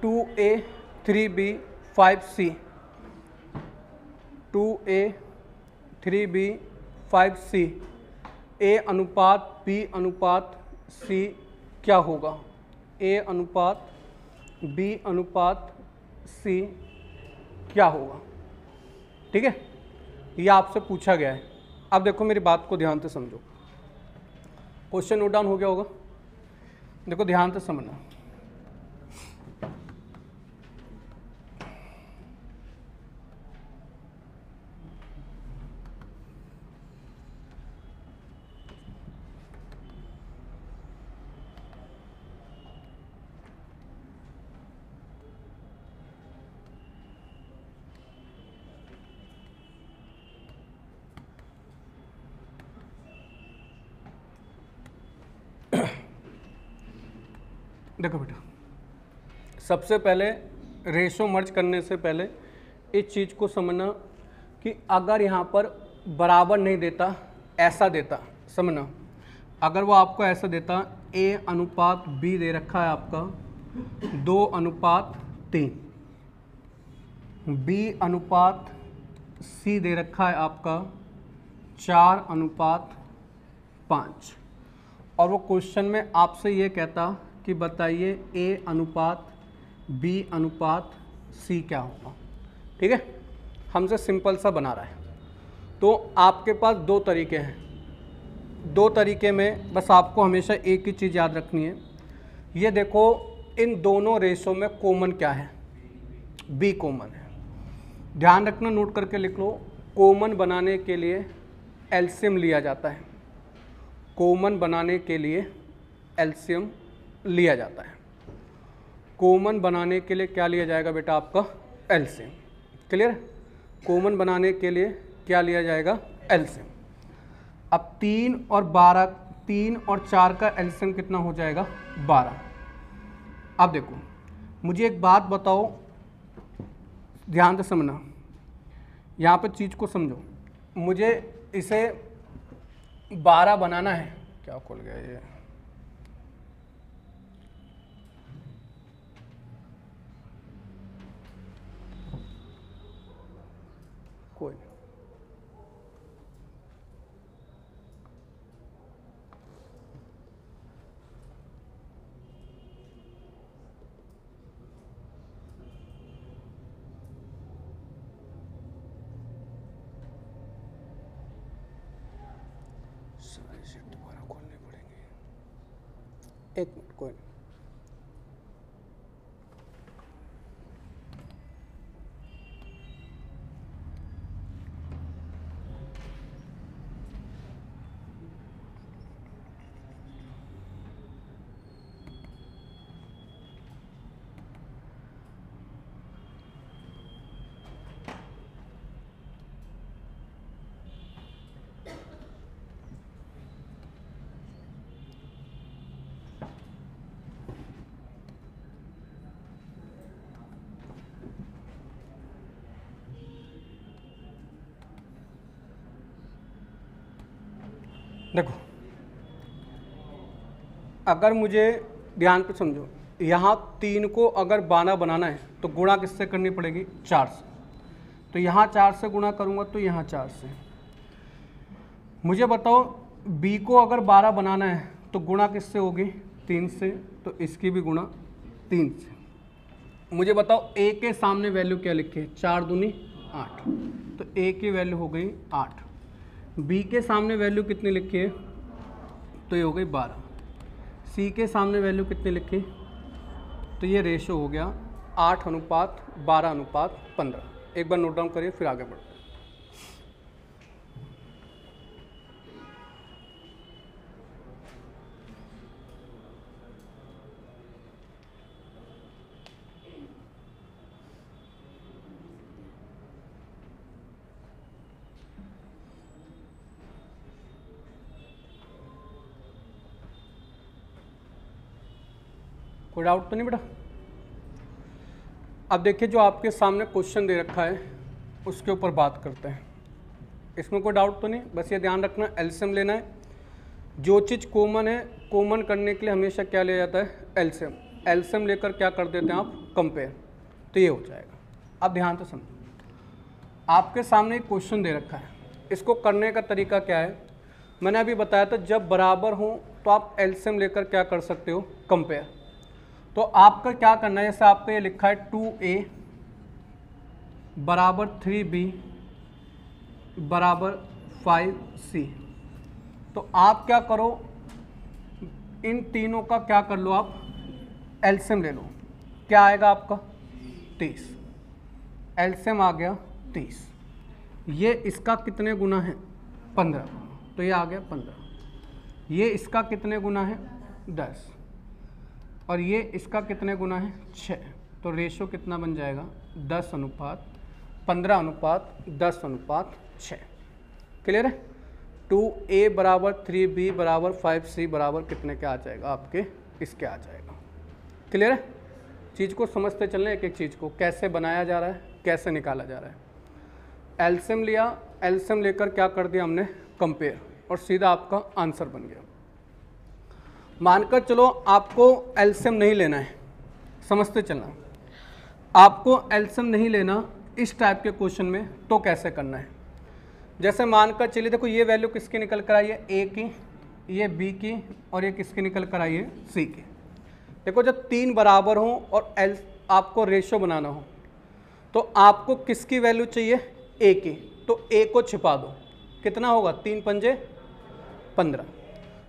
2a 3b 5c, 2a 3b 5c, a अनुपात b अनुपात c क्या होगा। a अनुपात b अनुपात c क्या होगा। ठीक है, ये आपसे पूछा गया है। अब देखो मेरी बात को ध्यान से समझो। क्वेश्चन नोट डाउन हो गया होगा, देखो ध्यान से समझना। देखो बेटा, सबसे पहले रेशो मर्ज करने से पहले इस चीज़ को समझना कि अगर यहाँ पर बराबर नहीं देता, ऐसा देता, समझना, अगर वो आपको ऐसा देता, a अनुपात b दे रखा है आपका 2:3, b अनुपात c दे रखा है आपका 4:5, और वो क्वेश्चन में आपसे ये कहता कि बताइए a अनुपात b अनुपात c क्या होगा। ठीक है, हमसे सिंपल सा बना रहा है। तो आपके पास 2 तरीके हैं, 2 तरीके में बस आपको हमेशा एक ही चीज़ याद रखनी है। ये देखो, इन दोनों रेशो में कॉमन क्या है, b कॉमन है। ध्यान रखना, नोट करके लिख लो। कॉमन बनाने के लिए एलसीएम लिया जाता है, कॉमन बनाने के लिए एलसीएम लिया जाता है। कॉमन बनाने के लिए क्या लिया जाएगा बेटा, आपका एलसीएम। क्लियर? कॉमन बनाने के लिए क्या लिया जाएगा, एलसीएम। अब 3 और 12, 3 और 4 का एलसीएम कितना हो जाएगा, 12। अब देखो मुझे एक बात बताओ, ध्यान से समझना, यहाँ पे चीज़ को समझो। मुझे इसे 12 बनाना है। क्या खुल गया ये, कोई नहीं। दोबारा खोलने पड़ेंगे, एक मिनट, कोई नहीं। देखो, अगर मुझे ध्यान पे समझो, यहाँ 3 को अगर 12 बनाना है तो गुणा किससे करनी पड़ेगी? 4 से। तो यहाँ 4 से गुणा करूँगा तो यहाँ 4 से। मुझे बताओ b को अगर 12 बनाना है तो गुणा किससे होगी? 3 से। तो इसकी भी गुणा 3 से। मुझे बताओ a के सामने वैल्यू क्या लिखे? 4 दूनी 8। तो a की वैल्यू हो गई 8। b के सामने वैल्यू कितनी लिखी है? तो ये हो गई 12। c के सामने वैल्यू कितनी लिखी? तो ये रेशो हो गया 8:12:15। एक बार नोट डाउन करिए, फिर आगे बढ़ते हैं। कोई डाउट तो नहीं बेटा? अब देखिए, जो आपके सामने क्वेश्चन दे रखा है उसके ऊपर बात करते हैं। इसमें कोई डाउट तो नहीं? बस ये ध्यान रखना, एलसीएम लेना है। जो चीज़ कॉमन है, कॉमन करने के लिए हमेशा क्या लिया जाता है? एलसीएम। एलसीएम लेकर क्या कर देते हैं आप? कंपेयर। तो ये हो जाएगा। अब ध्यान से समझो, आपके सामने एक क्वेश्चन दे रखा है। इसको करने का तरीका क्या है? मैंने अभी बताया था, जब बराबर हो तो आप एलसीएम लेकर क्या कर सकते हो? कंपेयर। तो आपका क्या करना है? जैसे आपका ये लिखा है 2a बराबर 3b बराबर 5c। तो आप क्या करो, इन तीनों का क्या कर लो? आप एलसीएम ले लो। क्या आएगा आपका? 30। एलसीएम आ गया 30। ये इसका कितने गुना है? 15। तो ये आ गया 15। ये इसका कितने गुना है? 10। और ये इसका कितने गुना है? 6। तो रेशो कितना बन जाएगा? 10:15:10:6। क्लियर है? 2a बराबर 3b बराबर 5c बराबर कितने के आ जाएगा? आपके इसके आ जाएगा। क्लियर है? चीज़ को समझते चलना, एक एक चीज़ को कैसे बनाया जा रहा है, कैसे निकाला जा रहा है। एलसीएम लिया, एलसीएम लेकर क्या कर दिया हमने? कंपेयर, और सीधा आपका आंसर बन गया। मानकर चलो आपको एलसीएम नहीं लेना है, समझते चलना, आपको एलसीएम नहीं लेना इस टाइप के क्वेश्चन में, तो कैसे करना है? जैसे मानकर चलिए, देखो ये वैल्यू किसकी निकल कर आई है? ए की, ये बी की, और ये किसकी निकल कर आई है? सी की। देखो, जब 3 बराबर हो और आपको रेशो बनाना हो तो आपको किसकी वैल्यू चाहिए? ए की। तो ए को छिपा दो, कितना होगा? 3 पंजे 15।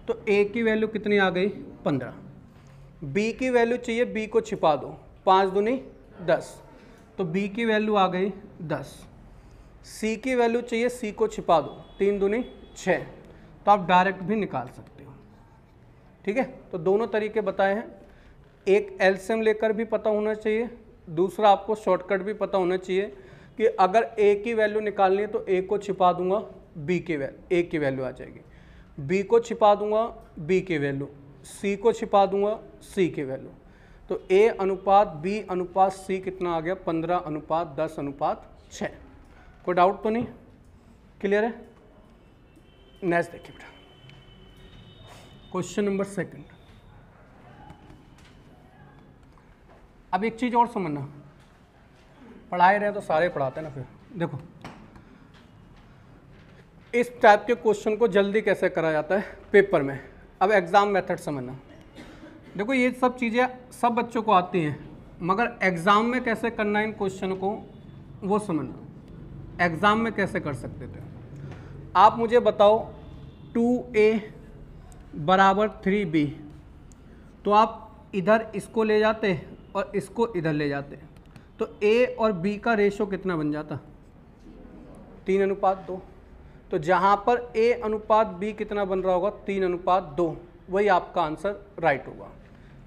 तो ए की वैल्यू कितनी आ गई? 15। बी की वैल्यू चाहिए, बी को छिपा दो, 5 दूनी 10। तो बी की वैल्यू आ गई 10। सी की वैल्यू चाहिए, सी को छिपा दो, 3 दूनी 6। तो आप डायरेक्ट भी निकाल सकते हो। ठीक है? तो दोनों तरीके बताए हैं। एक एलसीएम लेकर भी पता होना चाहिए, दूसरा आपको शॉर्टकट भी पता होना चाहिए कि अगर ए की वैल्यू निकालनी है तो ए को छिपा दूंगा, बी की वैल्यू, ए की वैल्यू आ जाएगी। बी को छिपा दूंगा, बी की वैल्यू। सी को छिपा दूंगा, सी की वैल्यू। तो ए अनुपात बी अनुपात सी कितना आ गया? 15:10:6। कोई डाउट तो नहीं? क्लियर है? नेक्स्ट देखिए बेटा, क्वेश्चन नंबर 2। अब एक चीज़ और समझना, पढ़ाए रहे तो सारे पढ़ाते हैं ना। फिर देखो, इस टाइप के क्वेश्चन को जल्दी कैसे करा जाता है पेपर में। अब एग्ज़ाम मेथड समझना। देखो, ये सब चीज़ें सब बच्चों को आती हैं, मगर एग्ज़ाम में कैसे करना है इन क्वेश्चन को, वो समझना। एग्ज़ाम में कैसे कर सकते थे आप? मुझे बताओ 2a बराबर 3b, तो आप इधर इसको ले जाते और इसको इधर ले जाते, तो a और b का रेशो कितना बन जाता? 3:2। तो जहाँ पर a अनुपात b कितना बन रहा होगा? 3:2। वही आपका आंसर राइट होगा।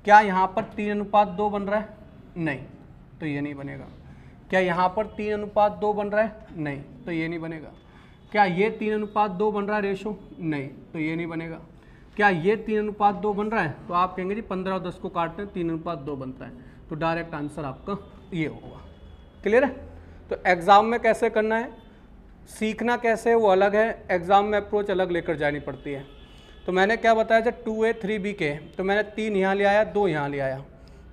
क्या यहाँ पर 3:2 बन रहा है? नहीं, तो ये नहीं बनेगा। क्या यहाँ पर 3:2 बन रहा है? नहीं, तो ये नहीं बनेगा। क्या ये 3:2 बन रहा है रेशो? नहीं, तो ये नहीं बनेगा। क्या ये 3:2 बन रहा है? तो आप कहेंगे जी 15 और 10 को काटते हैं 3:2 बनता है, तो डायरेक्ट आंसर आपका ये होगा। क्लियर है? तो एग्ज़ाम में कैसे करना है, सीखना कैसे है वो अलग है, एग्ज़ाम में अप्रोच अलग लेकर जानी पड़ती है। तो मैंने क्या बताया जब 2A 3B के, तो मैंने 3 यहाँ ले आया, 2 यहाँ ले आया,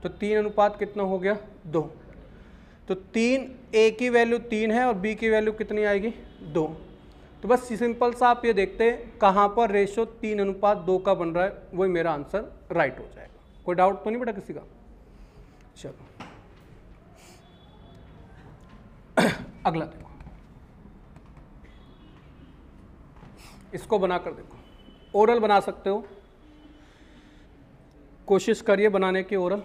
तो 3 अनुपात कितना हो गया 2। तो 3 A की वैल्यू 3 है और B की वैल्यू कितनी आएगी 2। तो बस सिंपल सा आप ये देखते हैं कहाँ पर रेशो 3 अनुपात 2 का बन रहा है, वही मेरा आंसर राइट हो जाएगा। कोई डाउट तो नहीं बेटा किसी का? चलो अगला देखो, इसको बनाकर देखो। ओरल बना सकते हो, कोशिश करिए बनाने की ओरल।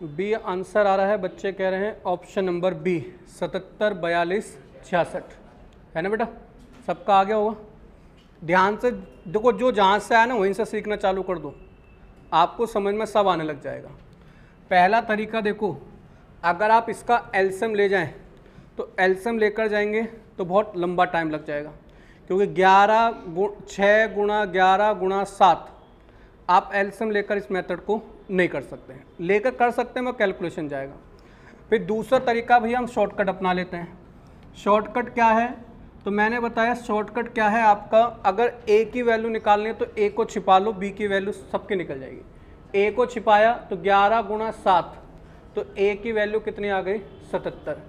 बी आंसर आ रहा है, बच्चे कह रहे हैं ऑप्शन नंबर बी 77 42 66 है ना बेटा, सबका आ गया होगा। ध्यान से देखो, जो जहाँ से आया ना वहीं से सीखना चालू कर दो, आपको समझ में सब आने लग जाएगा। पहला तरीका देखो, अगर आप इसका एलसीएम ले जाएं तो एलसीएम लेकर जाएंगे तो बहुत लंबा टाइम लग जाएगा, क्योंकि 6 गुणा 11 गुणा 7 आप एलसीएम लेकर इस मेथड को नहीं कर सकते हैं, लेकर कर सकते हैं मैं कैलकुलेशन जाएगा। फिर दूसरा तरीका भी हम शॉर्टकट अपना लेते हैं। शॉर्टकट क्या है? तो मैंने बताया शॉर्टकट क्या है आपका, अगर ए की वैल्यू निकालनी है तो ए को छिपा लो, बी की वैल्यू सबकी निकल जाएगी। ए को छिपाया तो 11 गुणा 7, तो ए की वैल्यू कितनी आ गई 77।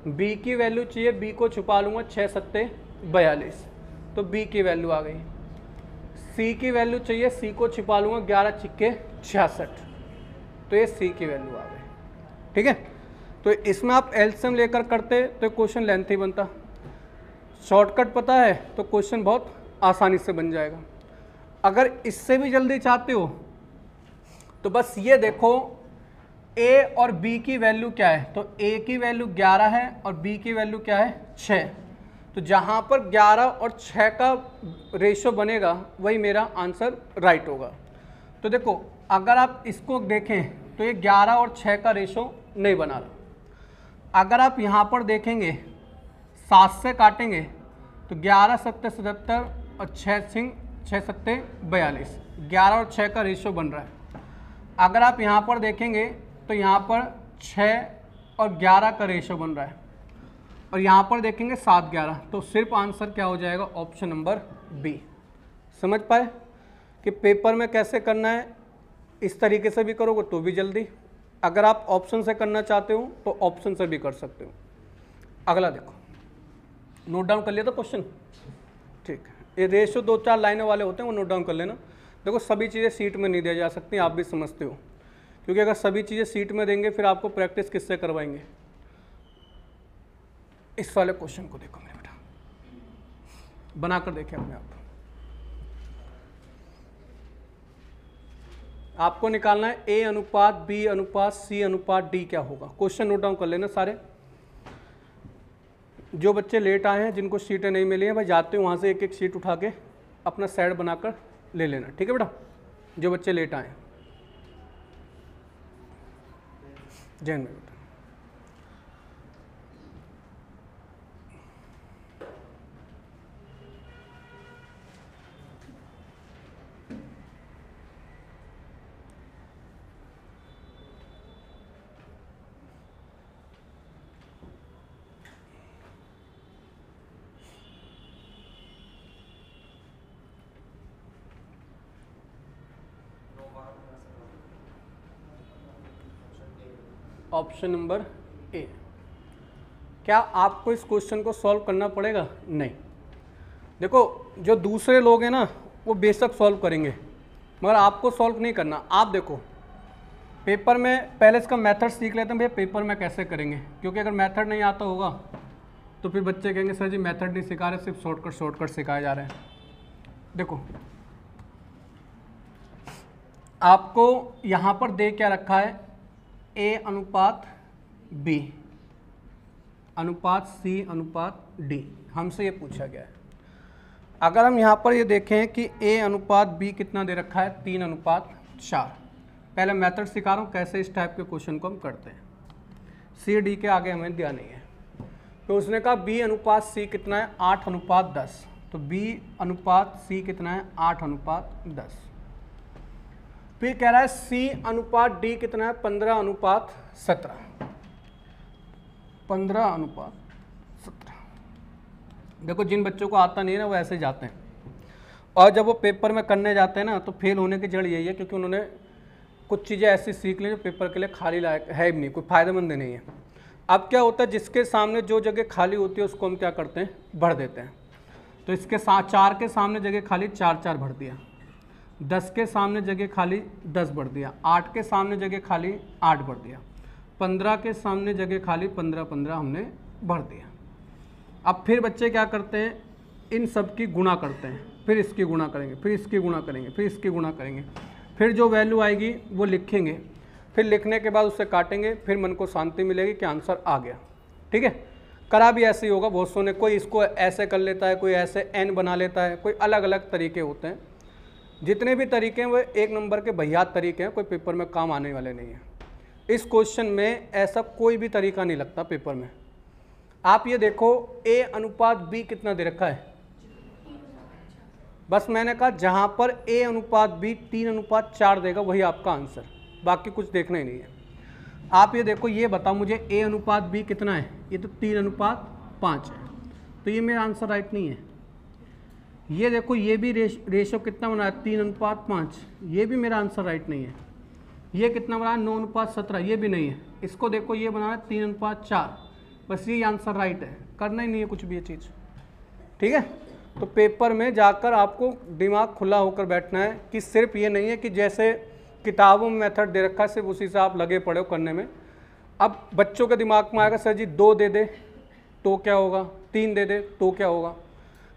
बी की वैल्यू चाहिए, बी को छुपा लूँगा 6 7 42, तो बी की वैल्यू आ गई। सी की वैल्यू चाहिए, सी को छिपा लूँगा 11 छिक्के 66, तो ये सी की वैल्यू आ गई। ठीक है, तो इसमें आप एलसीएम लेकर करते तो क्वेश्चन लेंथी बनता। शॉर्टकट पता है तो क्वेश्चन बहुत आसानी से बन जाएगा। अगर इससे भी जल्दी चाहते हो तो बस ये देखो ए और बी की वैल्यू क्या है, तो ए की वैल्यू 11 है और बी की वैल्यू क्या है 6। तो जहाँ पर 11 और 6 का रेशो बनेगा वही मेरा आंसर राइट होगा। तो देखो अगर आप इसको देखें तो ये 11 और 6 का रेशो नहीं बना रहा। अगर आप यहाँ पर देखेंगे 7 से काटेंगे तो 11 7 77 और 6 7 42, 11 और 6 का रेशो बन रहा है। अगर आप यहाँ पर देखेंगे तो यहाँ पर 6 और 11 का रेशो बन रहा है, और यहाँ पर देखेंगे 7 11, तो सिर्फ आंसर क्या हो जाएगा ऑप्शन नंबर बी। समझ पाए कि पेपर में कैसे करना है? इस तरीके से भी करोगे तो भी जल्दी, अगर आप ऑप्शन से करना चाहते हो तो ऑप्शन से भी कर सकते हो। अगला देखो, नोट डाउन कर लिया था क्वेश्चन? ठीक है, ये रेशो 2-4 लाइनें वाले होते हैं, वो नोट डाउन कर लेना। देखो सभी चीज़ें सीट में नहीं दी जा सकती, आप भी समझते हो, क्योंकि अगर सभी चीज़ें सीट में देंगे फिर आपको प्रैक्टिस किससे करवाएंगे। इस वाले क्वेश्चन को देखो मेरे बेटा, बनाकर देखें अपने आप। आपको निकालना है ए अनुपात बी अनुपात सी अनुपात डी क्या होगा। क्वेश्चन नोट डाउन कर लेना सारे। जो बच्चे लेट आए हैं, जिनको सीटें नहीं मिली हैं, भाई जाते हो वहाँ से एक एक सीट उठा के अपना साइड बनाकर ले लेना। ठीक है बेटा, जो बच्चे लेट आए हैं। जैन में बेटा ऑप्शन नंबर ए। क्या आपको इस क्वेश्चन को सॉल्व करना पड़ेगा? नहीं। देखो जो दूसरे लोग हैं ना वो बेशक सॉल्व करेंगे, मगर आपको सॉल्व नहीं करना। आप देखो पेपर में पहले इसका मेथड सीख लेते हैं भैया, पेपर में कैसे करेंगे, क्योंकि अगर मेथड नहीं आता होगा तो फिर बच्चे कहेंगे सर जी मेथड नहीं सिखा रहे, सिर्फ शॉर्टकट सिखाए जा रहे हैं। देखो आपको यहाँ पर दे क्या रखा है, ए अनुपात बी अनुपात सी अनुपात डी, हमसे ये पूछा गया है। अगर हम यहाँ पर ये देखें कि ए अनुपात बी कितना दे रखा है 3 अनुपात 4। पहले मेथड सिखा रहा हूँ कैसे इस टाइप के क्वेश्चन को हम करते हैं। सी डी के आगे हमें दिया नहीं है, तो उसने कहा बी अनुपात सी कितना है 8 अनुपात 10, तो बी अनुपात सी कितना है 8 अनुपात 10। फिर कह रहा है सी अनुपात डी कितना है 15 अनुपात 17। 15:17। देखो जिन बच्चों को आता नहीं है ना वो ऐसे जाते हैं, और जब वो पेपर में करने जाते हैं ना तो फेल होने की जड़ यही है, क्योंकि उन्होंने कुछ चीज़ें ऐसी सीख ली जो पेपर के लिए खाली लायक है भी नहीं, कोई फ़ायदेमंद नहीं है। अब क्या होता है, जिसके सामने जो जगह खाली होती है उसको हम क्या करते हैं, भर देते हैं। तो इसके साथ 4 के सामने जगह खाली 4 भर दिया, 10 के सामने जगह खाली 10 भर दिया, 8 के सामने जगह खाली 8 भर दिया, 15 के सामने जगह खाली 15 हमने भर दिया। अब फिर बच्चे क्या करते हैं, इन सब की गुणा करते हैं, फिर इसकी गुणा करेंगे, फिर इसकी गुणा करेंगे, फिर इसकी गुणा करेंगे, फिर जो वैल्यू आएगी वो लिखेंगे, फिर लिखने के बाद उससे काटेंगे, फिर मन को शांति मिलेगी कि आंसर आ गया। ठीक है, करा भी ऐसे ही होगा, बहुत सौ ने, कोई इसको ऐसे कर लेता है, कोई ऐसे एन बना लेता है, कोई अलग अलग तरीके होते हैं। जितने भी तरीके हैं वो एक नंबर के भैयात तरीके हैं, कोई पेपर में काम आने वाले नहीं हैं। इस क्वेश्चन में ऐसा कोई भी तरीका नहीं लगता पेपर में। आप ये देखो A/B कितना दे रखा है, बस मैंने कहा जहाँ पर A/B 3:4 देगा वही आपका आंसर, बाकी कुछ देखना ही नहीं है। आप ये देखो, ये बताओ मुझे A/B कितना है, ये तो 3:5 है, तो ये मेरा आंसर राइट नहीं है। ये देखो ये भी रेशो कितना बना है 3:5, ये भी मेरा आंसर राइट नहीं है। ये कितना बना है 9:17, ये भी नहीं है। इसको देखो ये बना है 3:4, बस ये आंसर राइट है, करना ही नहीं है कुछ भी ये चीज़। ठीक है, तो पेपर में जाकर आपको दिमाग खुला होकर बैठना है कि सिर्फ ये नहीं है कि जैसे किताबों में मेथड दे रखा है सिर्फ उसी से आप लगे पड़े हो करने में। अब बच्चों के दिमाग में आएगा सर जी 2 दे दे तो क्या होगा, 3 दे दे तो क्या होगा।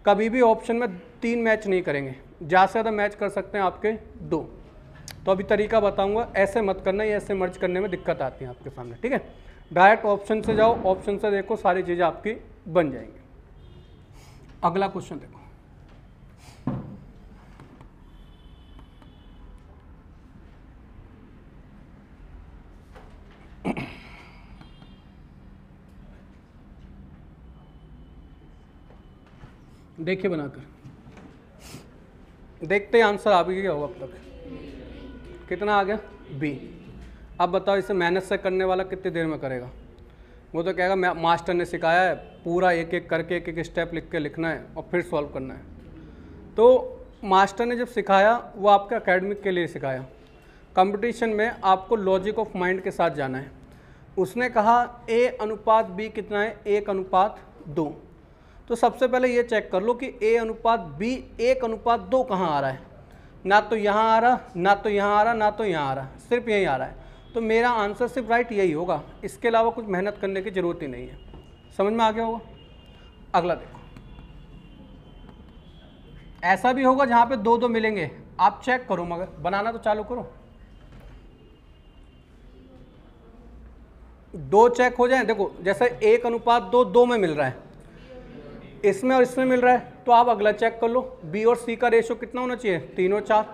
कभी भी ऑप्शन में 3 मैच नहीं करेंगे, ज़्यादा से ज़्यादा मैच कर सकते हैं आपके 2। तो अभी तरीका बताऊंगा, ऐसे मत करना, ये ऐसे मर्ज करने में दिक्कत आती है आपके सामने। ठीक है, डायरेक्ट ऑप्शन से जाओ, ऑप्शन से देखो, सारी चीज़ें आपकी बन जाएंगी। अगला क्वेश्चन देखो, देखिए बनाकर, देखते हैं आंसर आ भी गया होगा अब तक। कितना आ गया B। अब बताओ इसे मेहनत से करने वाला कितनी देर में करेगा। वो तो कहेगा मास्टर ने सिखाया है, पूरा एक एक करके एक एक स्टेप लिख के लिखना है और फिर सॉल्व करना है। तो मास्टर ने जब सिखाया वो आपके एकेडमिक के लिए सिखाया, कंपटीशन में आपको लॉजिक ऑफ माइंड के साथ जाना है। उसने कहा A/B कितना है, 1:2। तो सबसे पहले ये चेक कर लो कि A/B 1:2 कहाँ आ रहा है। ना तो यहाँ आ रहा, ना तो यहाँ आ रहा, ना तो यहाँ आ रहा, सिर्फ यहीं आ रहा है। तो मेरा आंसर सिर्फ राइट यही होगा, इसके अलावा कुछ मेहनत करने की ज़रूरत ही नहीं है। समझ में आ गया होगा। अगला देखो, ऐसा भी होगा जहाँ पे 2 मिलेंगे, आप चेक करो, मगर बनाना तो चालू करो। 2 चेक हो जाए, देखो जैसे 1:2 2 में मिल रहा है, इसमें और इसमें मिल रहा है, तो आप अगला चेक कर लो B और C का रेशो कितना होना चाहिए, 3:4।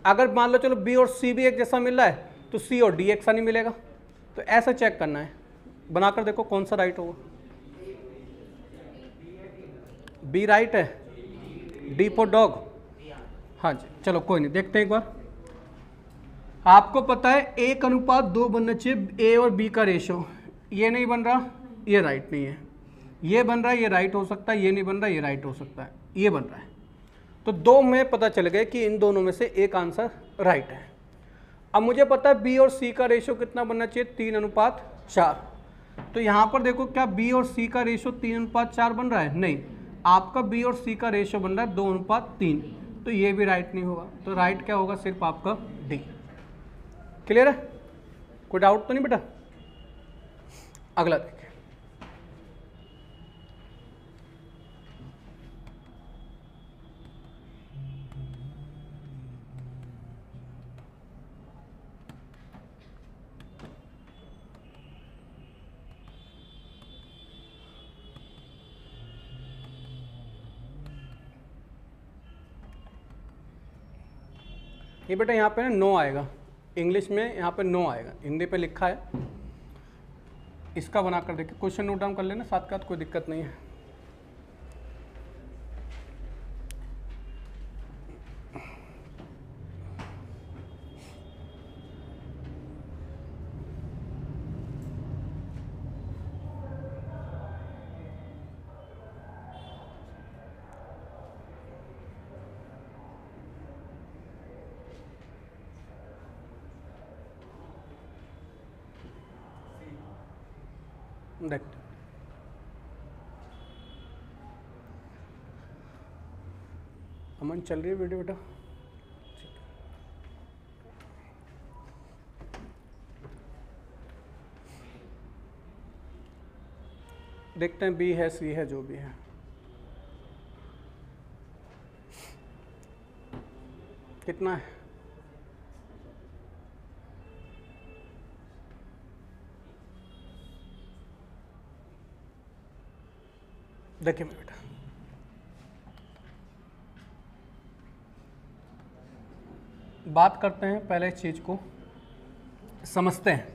अगर मान लो चलो B और C भी एक जैसा मिल रहा है तो C और D एक सा नहीं मिलेगा। तो ऐसा चेक करना है, बनाकर देखो कौन सा राइट होगा। B राइट है, D फॉर डॉग। हाँ जी, चलो कोई नहीं, देखते हैं एक बार। आपको पता है 1:2 बनना चाहिए A और B का रेशो, ये नहीं बन रहा, ये राइट नहीं है। ये बन रहा है, ये राइट हो सकता है, ये नहीं बन रहा, ये राइट हो सकता है, ये बन रहा है। तो 2 में पता चल गया कि इन दोनों में से एक आंसर राइट है। अब मुझे पता है B और C का रेशो कितना बनना चाहिए, 3:4। तो यहाँ पर देखो क्या B और C का रेशो 3:4 बन रहा है, नहीं, आपका B और C का रेशो बन रहा है 2:3। तो ये भी राइट नहीं होगा। तो राइट क्या होगा, सिर्फ आपका D। क्लियर है, कोई डाउट तो नहीं बेटा। अगला देखिए, ये बेटा यहाँ पे ना 9 आएगा, इंग्लिश में यहाँ पे 9 आएगा, हिंदी पे लिखा है। इसका बनाकर देखिए, क्वेश्चन नोट डाउन कर लेना साथ साथ, कोई दिक्कत नहीं है। देखते हैं। अमन चल रही है वीडियो बेटा? देखते हैं बी है सी है जो भी है। कितना है? देखिए मेरे बेटा, बात करते हैं पहले इस चीज को समझते हैं।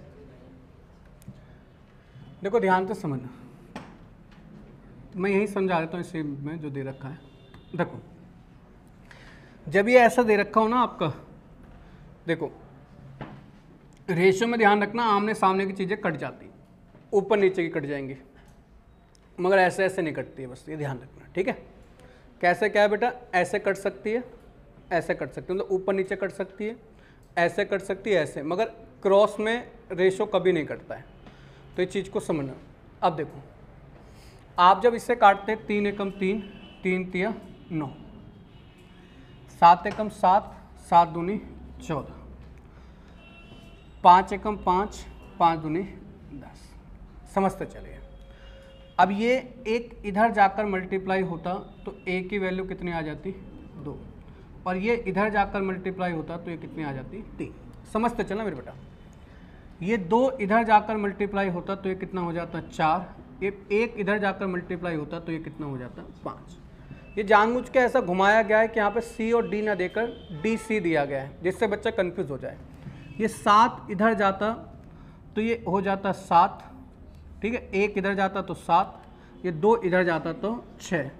देखो ध्यान से समझना, मैं यही समझा देता हूँ इसी में जो दे रखा है। देखो जब ये ऐसा दे रखा हो ना आपका, देखो रेशियो में ध्यान रखना, आमने सामने की चीज़ें कट जाती, ऊपर नीचे की कट जाएंगी, मगर ऐसे ऐसे नहीं कटती है, बस ये ध्यान रखना, ठीक है। कैसे क्या है बेटा? ऐसे कट सकती है, ऐसे कट सकती है, मतलब ऊपर नीचे कट सकती है, ऐसे कट सकती है, ऐसे, मगर क्रॉस में रेशियो कभी नहीं कटता है, तो ये चीज़ को समझना। अब देखो आप जब इससे काटते 3 एकम 3, 3 तिया 9, 7 एकम 7, 7 दूनी 14, 5 एकम 5, 5 दूनी 10। समझते चलिए। अब ये एक इधर जाकर मल्टीप्लाई होता तो ए की वैल्यू कितनी आ जाती? 2, और ये इधर जाकर मल्टीप्लाई होता तो ये कितनी आ जाती? 3। समझते चलना मेरे बेटा। ये 2 इधर जाकर मल्टीप्लाई होता तो ये कितना हो जाता? 4। ये 1 इधर जाकर मल्टीप्लाई होता तो ये कितना हो जाता? 5। ये जानबूझ के ऐसा घुमाया गया है कि यहाँ पे सी और डी ना देकर डी सी दिया गया है, जिससे बच्चा कंफ्यूज हो जाए। ये 7 इधर जाता तो ये हो जाता 7, ठीक है। 1 इधर जाता तो 7, ये 2 इधर जाता तो 6।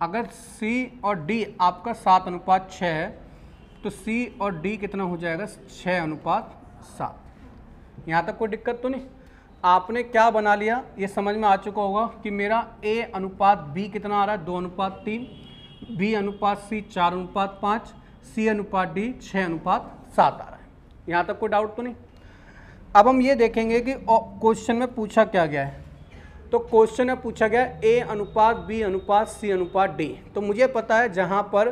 अगर C और D आपका 7:6 है तो C और D कितना हो जाएगा? 6:7। यहाँ तक कोई दिक्कत तो नहीं? आपने क्या बना लिया ये समझ में आ चुका होगा कि मेरा A/B कितना आ रहा है? 2:3, B/C 4:5, C/D 6:7 आ रहा है। यहाँ तक कोई डाउट तो नहीं? अब हम ये देखेंगे कि क्वेश्चन में पूछा क्या गया है। तो क्वेश्चन में पूछा गया A/B/C/D। तो मुझे पता है जहाँ पर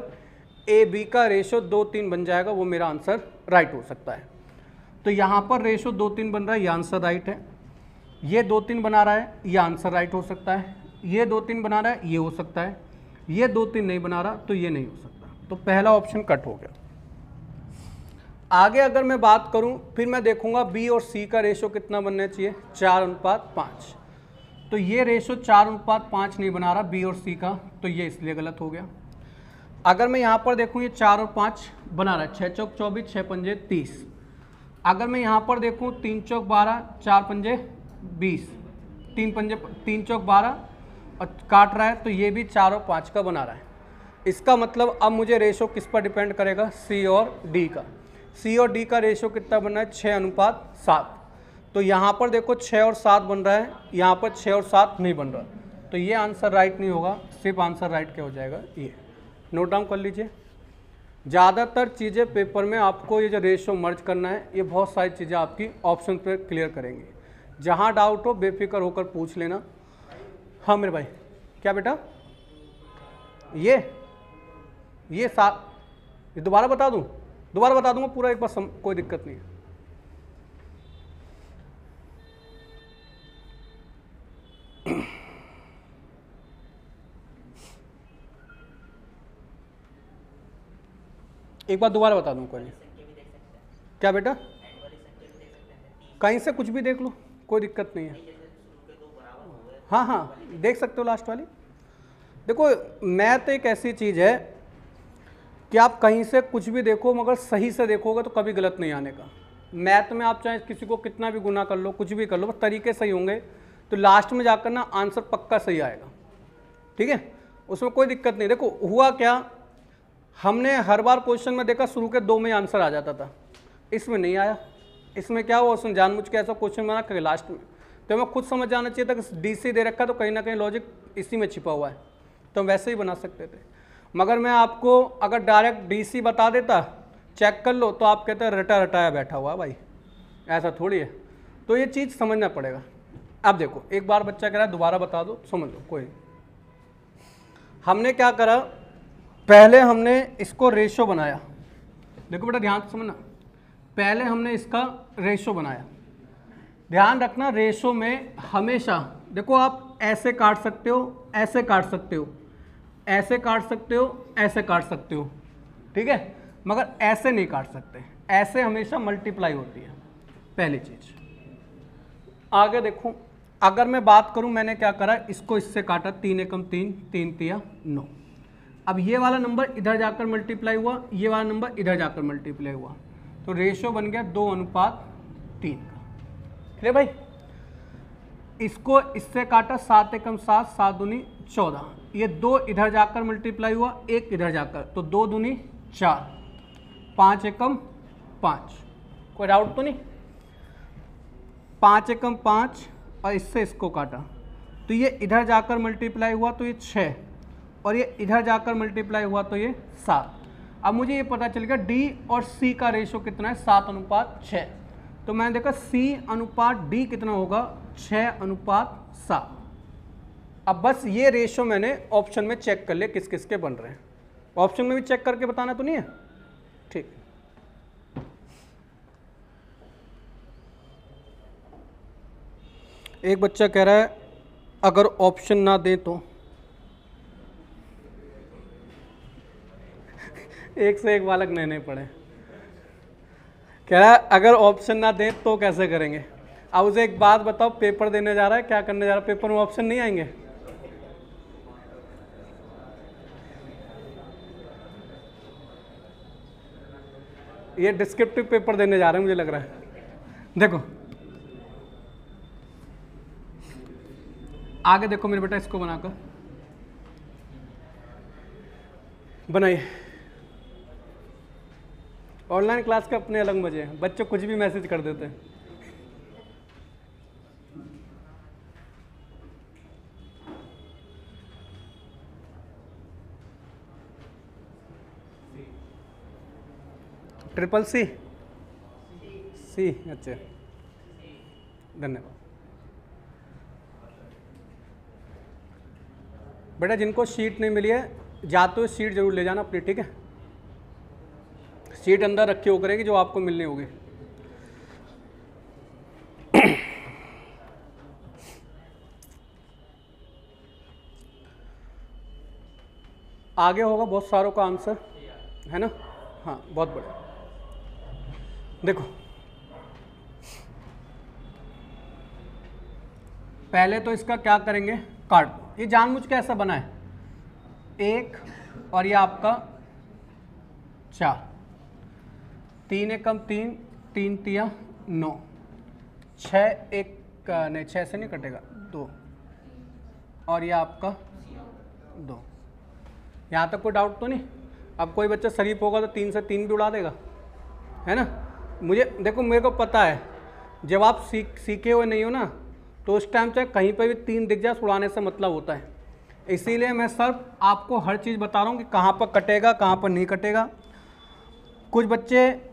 A/B का रेशो 2:3 बन जाएगा वो मेरा आंसर राइट हो सकता है। तो यहाँ पर रेशो 2:3 बन रहा है, ये आंसर राइट है। ये 2:3 बना रहा है, ये आंसर राइट हो सकता है। ये 2:3 बना रहा है, ये हो सकता है। ये 2:3 नहीं बना रहा तो ये नहीं हो सकता। तो पहला ऑप्शन कट हो गया। आगे अगर मैं बात करूं, फिर मैं देखूंगा B और C का रेशो कितना बनना चाहिए? 4:5। तो ये रेशो 4:5 नहीं बना रहा B और C का, तो ये इसलिए गलत हो गया। अगर मैं यहाँ पर देखूँ ये 4 और 5 बना रहा है, 6 चौक 24, 6 पंजे 30। अगर मैं यहाँ पर देखूँ 3 चौक 12, 4 पंजे 20, 3 चौक 12 और काट रहा है, तो ये भी 4 और 5 का बना रहा है। इसका मतलब अब मुझे रेशो किस पर डिपेंड करेगा? C और D का। C और D का रेशो कितना बन रहा है? 6:7। तो यहाँ पर देखो 6 और 7 बन रहा है, यहाँ पर 6 और 7 नहीं बन रहा, तो ये आंसर राइट नहीं होगा। सिर्फ आंसर राइट क्या हो जाएगा? ये नोट डाउन कर लीजिए। ज़्यादातर चीज़ें पेपर में आपको ये जो रेशो मर्ज करना है, ये बहुत सारी चीज़ें आपकी ऑप्शन पर क्लियर करेंगे। जहाँ डाउट हो बेफिक्र होकर पूछ लेना। हाँ मेरे भाई, क्या बेटा? ये 7, ये दोबारा बता दूँ? दोबारा बता दूंगा पूरा एक बार, कोई दिक्कत नहीं है। एक बार दोबारा बता दूं, कोई नहीं। क्या बेटा? कहीं से कुछ भी देख लो, कोई दिक्कत नहीं है। हाँ हाँ देख सकते हो लास्ट वाली। देखो मैथ एक ऐसी चीज़ है कि आप कहीं से कुछ भी देखो, मगर सही से देखोगे तो कभी गलत नहीं आने का। मैथ में आप चाहे किसी को कितना भी गुना कर लो, कुछ भी कर लो, बस तरीके सही होंगे तो लास्ट में जाकर ना आंसर पक्का सही आएगा, ठीक है। उसमें कोई दिक्कत नहीं। देखो हुआ क्या, हमने हर बार क्वेश्चन में देखा शुरू के 2 में आंसर आ जाता था, इसमें नहीं आया। इसमें क्या हुआ, उसने जानबूझ के ऐसा क्वेश्चन बना कर लास्ट में। तो हमें खुद समझ जाना चाहिए था कि DC दे रखा तो कहीं ना कहीं लॉजिक इसी में छिपा हुआ है, तो हम वैसे ही बना सकते थे। मगर मैं आपको अगर डायरेक्ट DC बता देता, चेक कर लो, तो आप कहते हैं रटा रटाया बैठा हुआ भाई, ऐसा थोड़ी है। तो ये चीज़ समझना पड़ेगा। अब देखो एक बार बच्चा कह रहा है दोबारा बता दो, समझ लो कोई। हमने क्या करा, पहले हमने इसको रेशो बनाया। देखो बेटा ध्यान से समझना, पहले हमने इसका रेशो बनाया। ध्यान रखना रेशो में हमेशा देखो आप ऐसे काट सकते हो, ऐसे काट सकते हो, ऐसे काट सकते हो, ऐसे काट सकते हो, ठीक है, मगर ऐसे नहीं काट सकते। ऐसे हमेशा मल्टीप्लाई होती है, पहली चीज। आगे देखो, अगर मैं बात करूं, मैंने क्या करा, इसको इससे काटा, 3 एकम 3, 3 तिया 9। अब ये वाला नंबर इधर जाकर मल्टीप्लाई हुआ, ये वाला नंबर इधर जाकर मल्टीप्लाई हुआ, तो रेशो बन गया 2:3 का। क्लियर भाई? इसको इससे काटा, 7 एकम 7, 7 दूनी 14। ये 2 इधर जाकर मल्टीप्लाई हुआ, 1 इधर जाकर, तो 2 दूनी 4, 5 एकम 5। कोई डाउट तो नहीं? 5 एकम 5 और इससे इसको काटा, तो ये इधर जाकर मल्टीप्लाई हुआ तो ये 6, और ये इधर जाकर मल्टीप्लाई हुआ तो ये 7। अब मुझे ये पता चल गया डी और सी का रेशो कितना है, 7:6। तो मैंने देखा सी अनुपात डी कितना होगा, 6:7। अब बस ये रेशो मैंने ऑप्शन में चेक कर लिया किस किस के बन रहे हैं। ऑप्शन में भी चेक करके बताना तो नहीं है? ठीक। एक बच्चा कह रहा है अगर ऑप्शन ना दें तो एक से एक बालक नए नए पढ़े। कह रहा है अगर ऑप्शन ना दें तो कैसे करेंगे। अब उसे एक बात बताओ, पेपर देने जा रहा है, क्या करने जा रहा है, पेपर में ऑप्शन नहीं आएंगे? ये डिस्क्रिप्टिव पेपर देने जा रहे हैं मुझे लग रहा है। देखो आगे देखो मेरे बेटा, इसको बनाकर बनाइए। ऑनलाइन क्लास के अपने अलग मजे हैं, बच्चे कुछ भी मैसेज कर देते हैं। ट्रिपल सी, सी, अच्छा धन्यवाद बेटा। जिनको शीट नहीं मिली है जाते हुए शीट जरूर ले जाना अपनी, ठीक है? सीट अंदर रखी हो करेगी जो आपको मिलनी होगी। आगे होगा बहुत सारों का आंसर, है ना? हाँ बहुत बढ़िया। देखो पहले तो इसका क्या करेंगे, काट दो। ये जानबूझ के ऐसा बना है, 1 और ये आपका 4, 3 एकम 3, 3 तिया 9, 6 एक नहीं 6 से नहीं कटेगा, 2 और ये आपका 2। यहाँ तक कोई डाउट तो नहीं? अब कोई बच्चा शरीफ होगा तो 3 से 3 भी उड़ा देगा, है ना? मुझे देखो, मेरे को पता है जब आप सीखे हुए नहीं हो ना, तो उस टाइम चाहे कहीं पर भी 3 दिख जाए, उड़ाने से मतलब होता है। इसीलिए मैं सिर्फ आपको हर चीज़ बता रहा हूँ कि कहाँ पर कटेगा, कहाँ पर नहीं कटेगा। कुछ बच्चे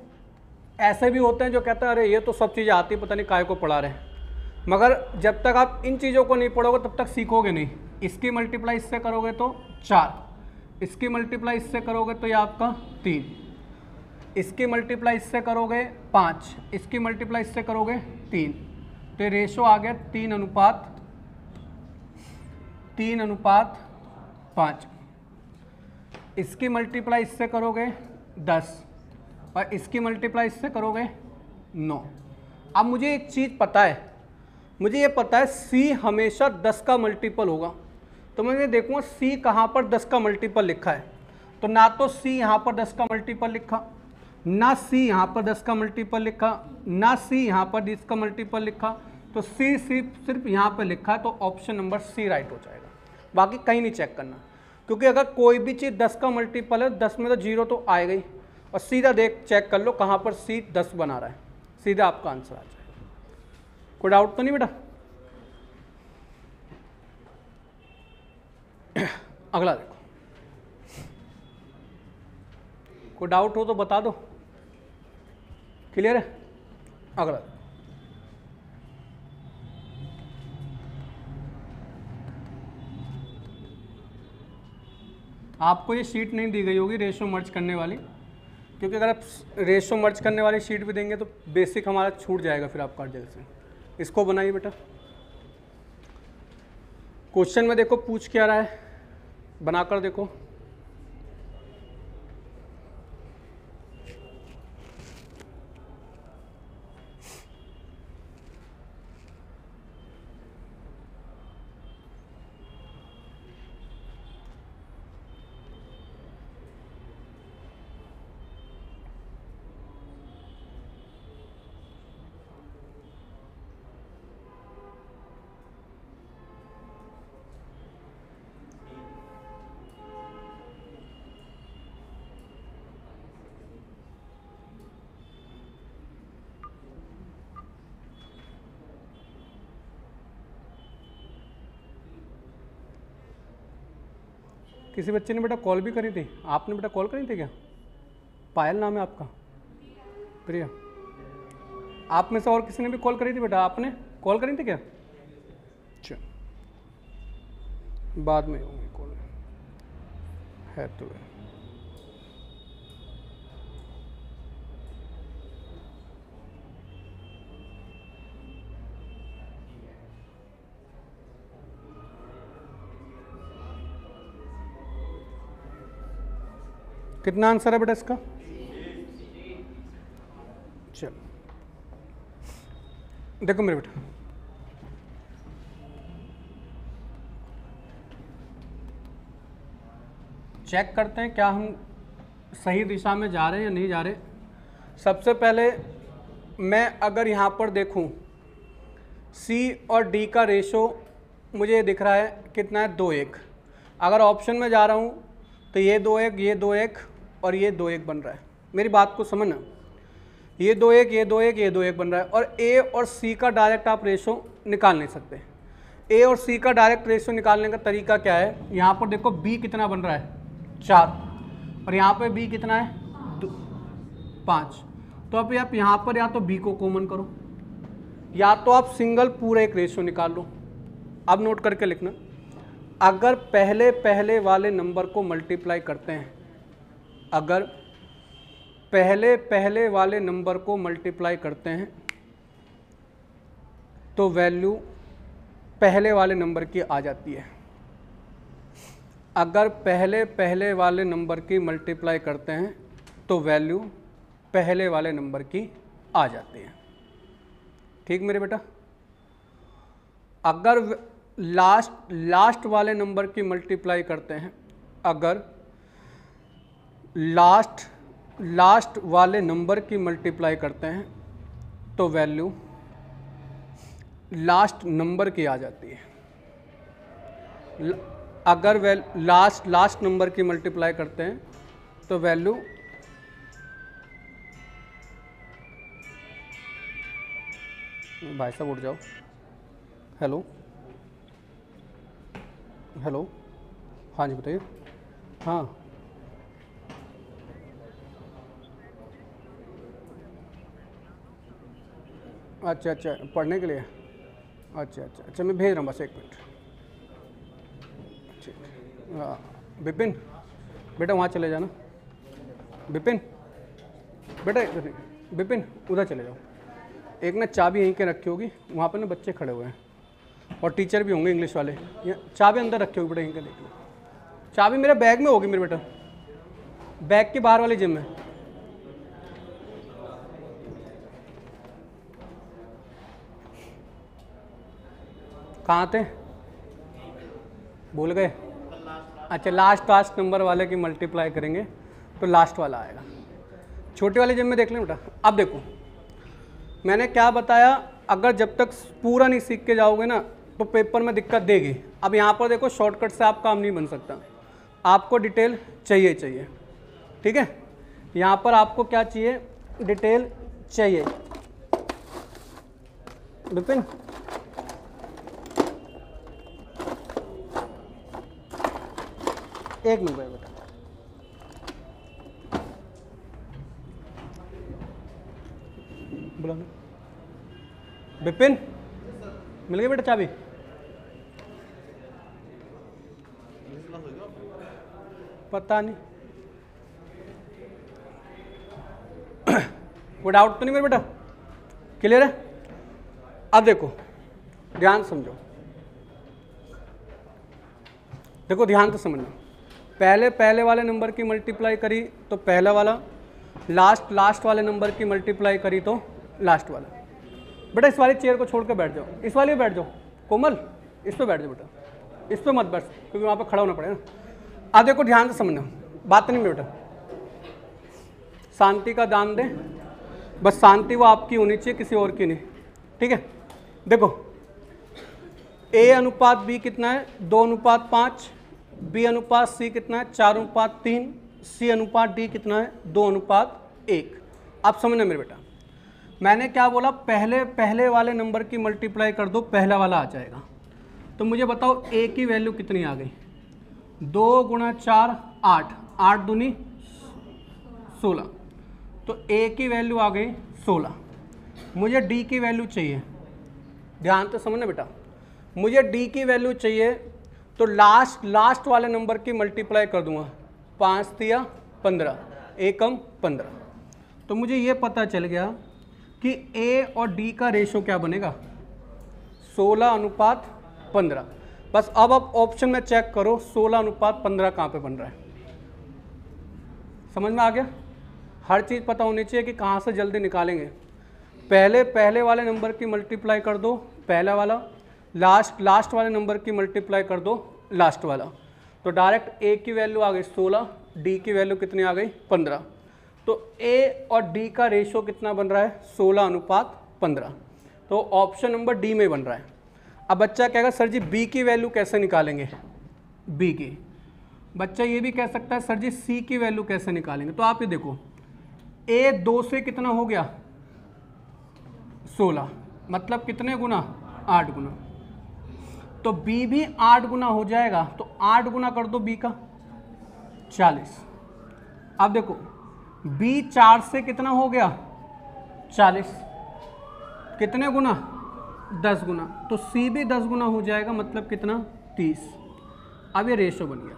ऐसे भी होते हैं जो कहते हैं अरे ये तो सब चीज़ें आती, पता नहीं काय को पढ़ा रहे हैं। मगर जब तक आप इन चीज़ों को नहीं पढ़ोगे तब तक सीखोगे नहीं। इसकी मल्टीप्लाई इससे करोगे तो 4, इसकी मल्टीप्लाई इससे करोगे तो ये आपका 3, इसकी मल्टीप्लाई इससे करोगे 5, इसकी मल्टीप्लाई इससे करोगे 3, तो ये रेशो आ गया 3:5। इसकी मल्टीप्लाई इससे करोगे 10 और इसकी मल्टीप्लाई इससे करोगे 9। अब मुझे एक चीज़ पता है, मुझे ये पता है C हमेशा 10 का मल्टीपल होगा। तो मैं देखूंगा C कहाँ पर 10 का मल्टीपल लिखा है, तो ना तो C यहाँ पर 10 का मल्टीपल लिखा, ना C यहाँ पर 10 का मल्टीपल लिखा, ना C यहाँ पर 10 का मल्टीपल लिखा, तो C सिर्फ यहाँ पर लिखा है, तो ऑप्शन नंबर C राइट हो जाएगा। बाकी कहीं नहीं चेक करना, क्योंकि अगर कोई भी चीज़ 10 का मल्टीपल है, 10 में तो 0 तो आएगा ही, और सीधा चेक कर लो कहाँ पर C 10 बना रहा है, सीधा आपका आंसर आ जाएगा। कोई डाउट तो नहीं बेटा? अगला देखो, कोई डाउट हो तो बता दो। क्लियर है? अगला आपको ये शीट नहीं दी गई होगी रेशो मर्ज करने वाली, क्योंकि अगर आप रेशो मर्ज करने वाली शीट भी देंगे तो बेसिक हमारा छूट जाएगा फिर आपका जल्द से। इसको बनाइए बेटा। क्वेश्चन में देखो पूछ क्या रहा है, बनाकर देखो। किसी बच्चे ने बेटा कॉल भी करी थी, आपने बेटा कॉल करी थी क्या? पायल नाम है आपका? प्रिया। आप में से और किसी ने भी कॉल करी थी बेटा? आपने कॉल करी थी क्या? अच्छा, बाद में होंगे कॉल है तो है। कितना आंसर है बेटा इसका? चलो देखो मेरे बेटा, चेक करते हैं क्या हम सही दिशा में जा रहे हैं या नहीं जा रहे। सबसे पहले मैं अगर यहाँ पर देखूँ C और D का रेशो मुझे दिख रहा है कितना है, 2:1। अगर ऑप्शन में जा रहा हूँ तो ये 2:1, ये 2:1 और ये 2:1 बन रहा है। मेरी बात को समझना, ये 2:1, ये 2:1, ये 2:1 बन रहा है। और A और C का डायरेक्ट आप रेशो निकाल नहीं सकते। A और C का डायरेक्ट रेशो निकालने का तरीका क्या है, यहाँ पर देखो B कितना बन रहा है, 4, और यहाँ पे B कितना है, 5। तो अब आप यहाँ पर या तो B को कॉमन करो या तो आप सिंगल पूरा एक रेशो निकाल लो। अब नोट करके लिखना, अगर पहले वाले नंबर को मल्टीप्लाई करते हैं, अगर पहले वाले नंबर को मल्टीप्लाई करते हैं तो वैल्यू पहले वाले नंबर की आ जाती है। अगर पहले वाले नंबर की मल्टीप्लाई करते हैं तो वैल्यू पहले वाले नंबर की आ जाती है। ठीक मेरे बेटा? अगर लास्ट वाले नंबर की मल्टीप्लाई करते हैं, अगर लास्ट वाले नंबर की मल्टीप्लाई करते हैं तो वैल्यू लास्ट नंबर की आ जाती है। अगर लास्ट नंबर की मल्टीप्लाई करते हैं तो वैल्यू भाई साहब उठ जाओ। हेलो हेलो, हाँ जी बताइए। हाँ अच्छा अच्छा, पढ़ने के लिए? अच्छा अच्छा अच्छा, मैं भेज रहा हूँ, बस 1 मिनट। ठीक, हाँ विपिन बेटा वहाँ चले जाना। विपिन बेटा, विपिन उधर चले जाओ। एक ना चाबी यहीं के रखी होगी, वहाँ पर ना बच्चे खड़े हुए हैं और टीचर भी होंगे इंग्लिश वाले। चाबी अंदर रखी होगी बेटा, यहीं के देख लो। चाबी मेरे बैग में होगी मेरे बेटा, बैग के बाहर वाली जिम में। कहाँ थे, भूल गए? अच्छा, लास्ट नंबर वाले की मल्टीप्लाई करेंगे तो लास्ट वाला आएगा। छोटे वाले जिम में देख लें बेटा। अब देखो मैंने क्या बताया, अगर जब तक पूरा नहीं सीख के जाओगे ना तो पेपर में दिक्कत देगी। अब यहाँ पर देखो शॉर्टकट से आप काम नहीं बन सकता, आपको डिटेल चाहिए। ठीक है, यहाँ पर आपको क्या चाहिए, डिटेल चाहिए। विपिन एक मिनट बेटा, बुला। विपिन मिल गई बेटा चाबी? पता नहीं, कोई डाउट तो नहीं मेरे बेटा? क्लियर है? अब देखो ध्यान समझो, देखो ध्यान से समझना। पहले वाले नंबर की मल्टीप्लाई करी तो पहला वाला, लास्ट वाले नंबर की मल्टीप्लाई करी तो लास्ट वाला। बेटा इस वाली चेयर को छोड़ के बैठ जाओ, इस वाली पे बैठ जाओ। कोमल इस पे बैठ जाओ बेटा, इस पे मत बैठ क्योंकि वहाँ पे खड़ा होना पड़ेगा ना। अब देखो ध्यान से समझना, बात नहीं बेटा, शांति का दान दे, बस शांति वो आपकी होनी चाहिए, किसी और की नहीं, ठीक है? देखो A अनुपात B कितना है? 2:5, B अनुपात C कितना है? 4:3, C अनुपात D कितना है? 2:1। आप समझना मेरे बेटा, मैंने क्या बोला? पहले वाले नंबर की मल्टीप्लाई कर दो, पहला वाला आ जाएगा। तो मुझे बताओ A की वैल्यू कितनी आ गई? 2 × 4 8, 8 दूनी 16, तो A की वैल्यू आ गई 16। मुझे D की वैल्यू चाहिए, ध्यान से समझना बेटा, मुझे D की वैल्यू चाहिए, तो लास्ट वाले नंबर की मल्टीप्लाई कर दूंगा। 5 × 15, 1 15। तो मुझे ये पता चल गया कि A और D का रेशो क्या बनेगा? 16:15। बस अब आप ऑप्शन में चेक करो 16:15 कहाँ पे बन रहा है। समझ में आ गया? हर चीज़ पता होनी चाहिए कि कहाँ से जल्दी निकालेंगे। पहले वाले नंबर की मल्टीप्लाई कर दो, पहला वाला, लास्ट वाले नंबर की मल्टीप्लाई कर दो, लास्ट वाला। तो डायरेक्ट A की वैल्यू आ गई 16, D की वैल्यू कितनी आ गई? 15। तो A और D का रेशो कितना बन रहा है? 16:15। तो ऑप्शन नंबर डी में बन रहा है। अब बच्चा कहेगा सर जी B की वैल्यू कैसे निकालेंगे? B की, बच्चा ये भी कह सकता है सर जी C की वैल्यू कैसे निकालेंगे? तो आप ये देखो, A 2 से कितना हो गया? 16, मतलब कितने गुना? 8 गुना। तो B भी 8 गुना हो जाएगा, तो 8 गुना कर दो B का, 40। अब देखो B 4 से कितना हो गया? 40, कितने गुना? 10 गुना। तो C भी 10 गुना हो जाएगा, मतलब कितना? 30। अब ये रेशो बन गया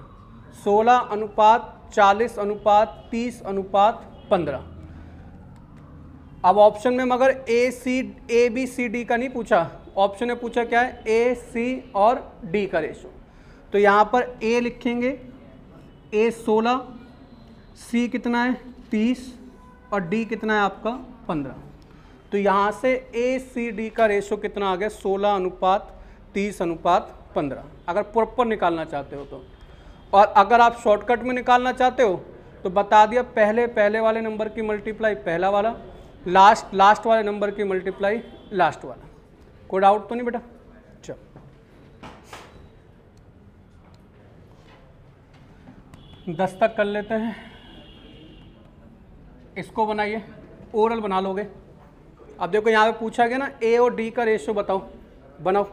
16:40:30:15। अब ऑप्शन में मगर A B C D का नहीं पूछा, ऑप्शन में पूछा क्या है? A C और D का रेशो। तो यहाँ पर A लिखेंगे, A 16, C कितना है? 30 और D कितना है आपका? 15। तो यहाँ से A C D का रेशो कितना आ गया? 16:30:15, अगर प्रॉपर निकालना चाहते हो तो। और अगर आप शॉर्टकट में निकालना चाहते हो तो बता दिया, पहले वाले नंबर की मल्टीप्लाई पहला वाला, लास्ट वाले नंबर की मल्टीप्लाई लास्ट वाला। कोई डाउट तो नहीं बेटा? चलो 10 तक कर लेते हैं। इसको बनाइए, ओरल बना लोगे। अब देखो यहाँ पे पूछा गया ना A और D का रेशो बताओ, बनाओ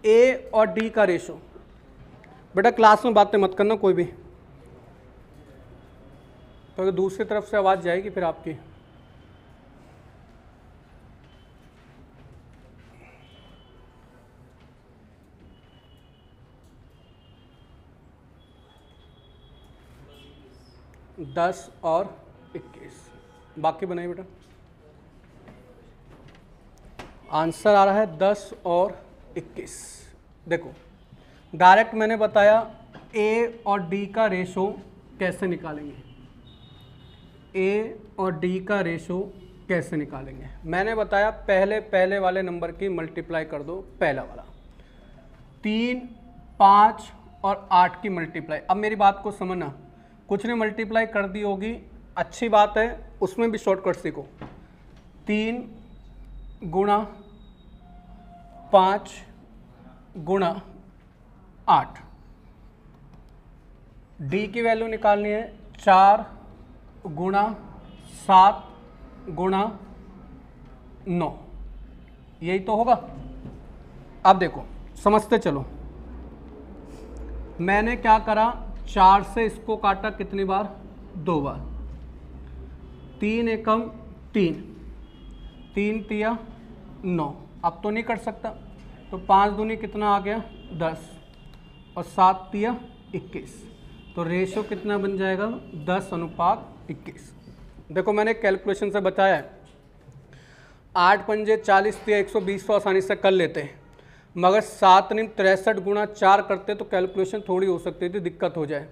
A और D का रेशो। बेटा क्लास में बातें मत करना कोई भी, तो दूसरी तरफ से आवाज़ जाएगी फिर आपकी। दस और 21, बाकी बनाइए बेटा। आंसर आ रहा है 10 और 21। देखो डायरेक्ट मैंने बताया A और D का रेशो कैसे निकालेंगे, A और D का रेशो कैसे निकालेंगे। मैंने बताया पहले वाले नंबर की मल्टीप्लाई कर दो, पहला वाला। 3, 5 और 8 की मल्टीप्लाई। अब मेरी बात को समझना, कुछ ने मल्टीप्लाई कर दी होगी, अच्छी बात है, उसमें भी शॉर्टकट सीखो। 3 गुणा 5 गुणा 8। D की वैल्यू निकालनी है 4 गुणा 7 गुणा 9, यही तो होगा। अब देखो समझते चलो, मैंने क्या करा, 4 से इसको काटा कितनी बार? 2 बार। 3 एकम 3, 3 तिया 9। अब तो नहीं कर सकता, तो 5 दूनी कितना आ गया? 10 और 7 तिया 21। तो तो रेशो कितना बन जाएगा 10:21। देखो मैंने कैलकुलेशन से बताया है 8 पंजे 40 या 120 तो आसानी से कर लेते हैं, मगर 7 9 63 गुणा 4 करते तो कैलकुलेशन थोड़ी हो सकती थी, दिक्कत हो जाए।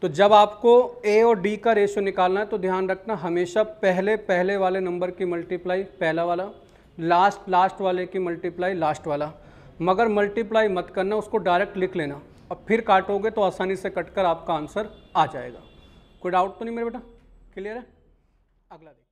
तो जब आपको ए और डी का रेशो निकालना है तो ध्यान रखना हमेशा पहले वाले नंबर की मल्टीप्लाई पहला वाला, लास्ट वाले की मल्टीप्लाई लास्ट वाला, मगर मल्टीप्लाई मत करना, उसको डायरेक्ट लिख लेना और फिर काटोगे तो आसानी से कटकर आपका आंसर आ जाएगा। कोई डाउट तो नहीं मेरे बेटा? क्लियर है? अगला देखिए।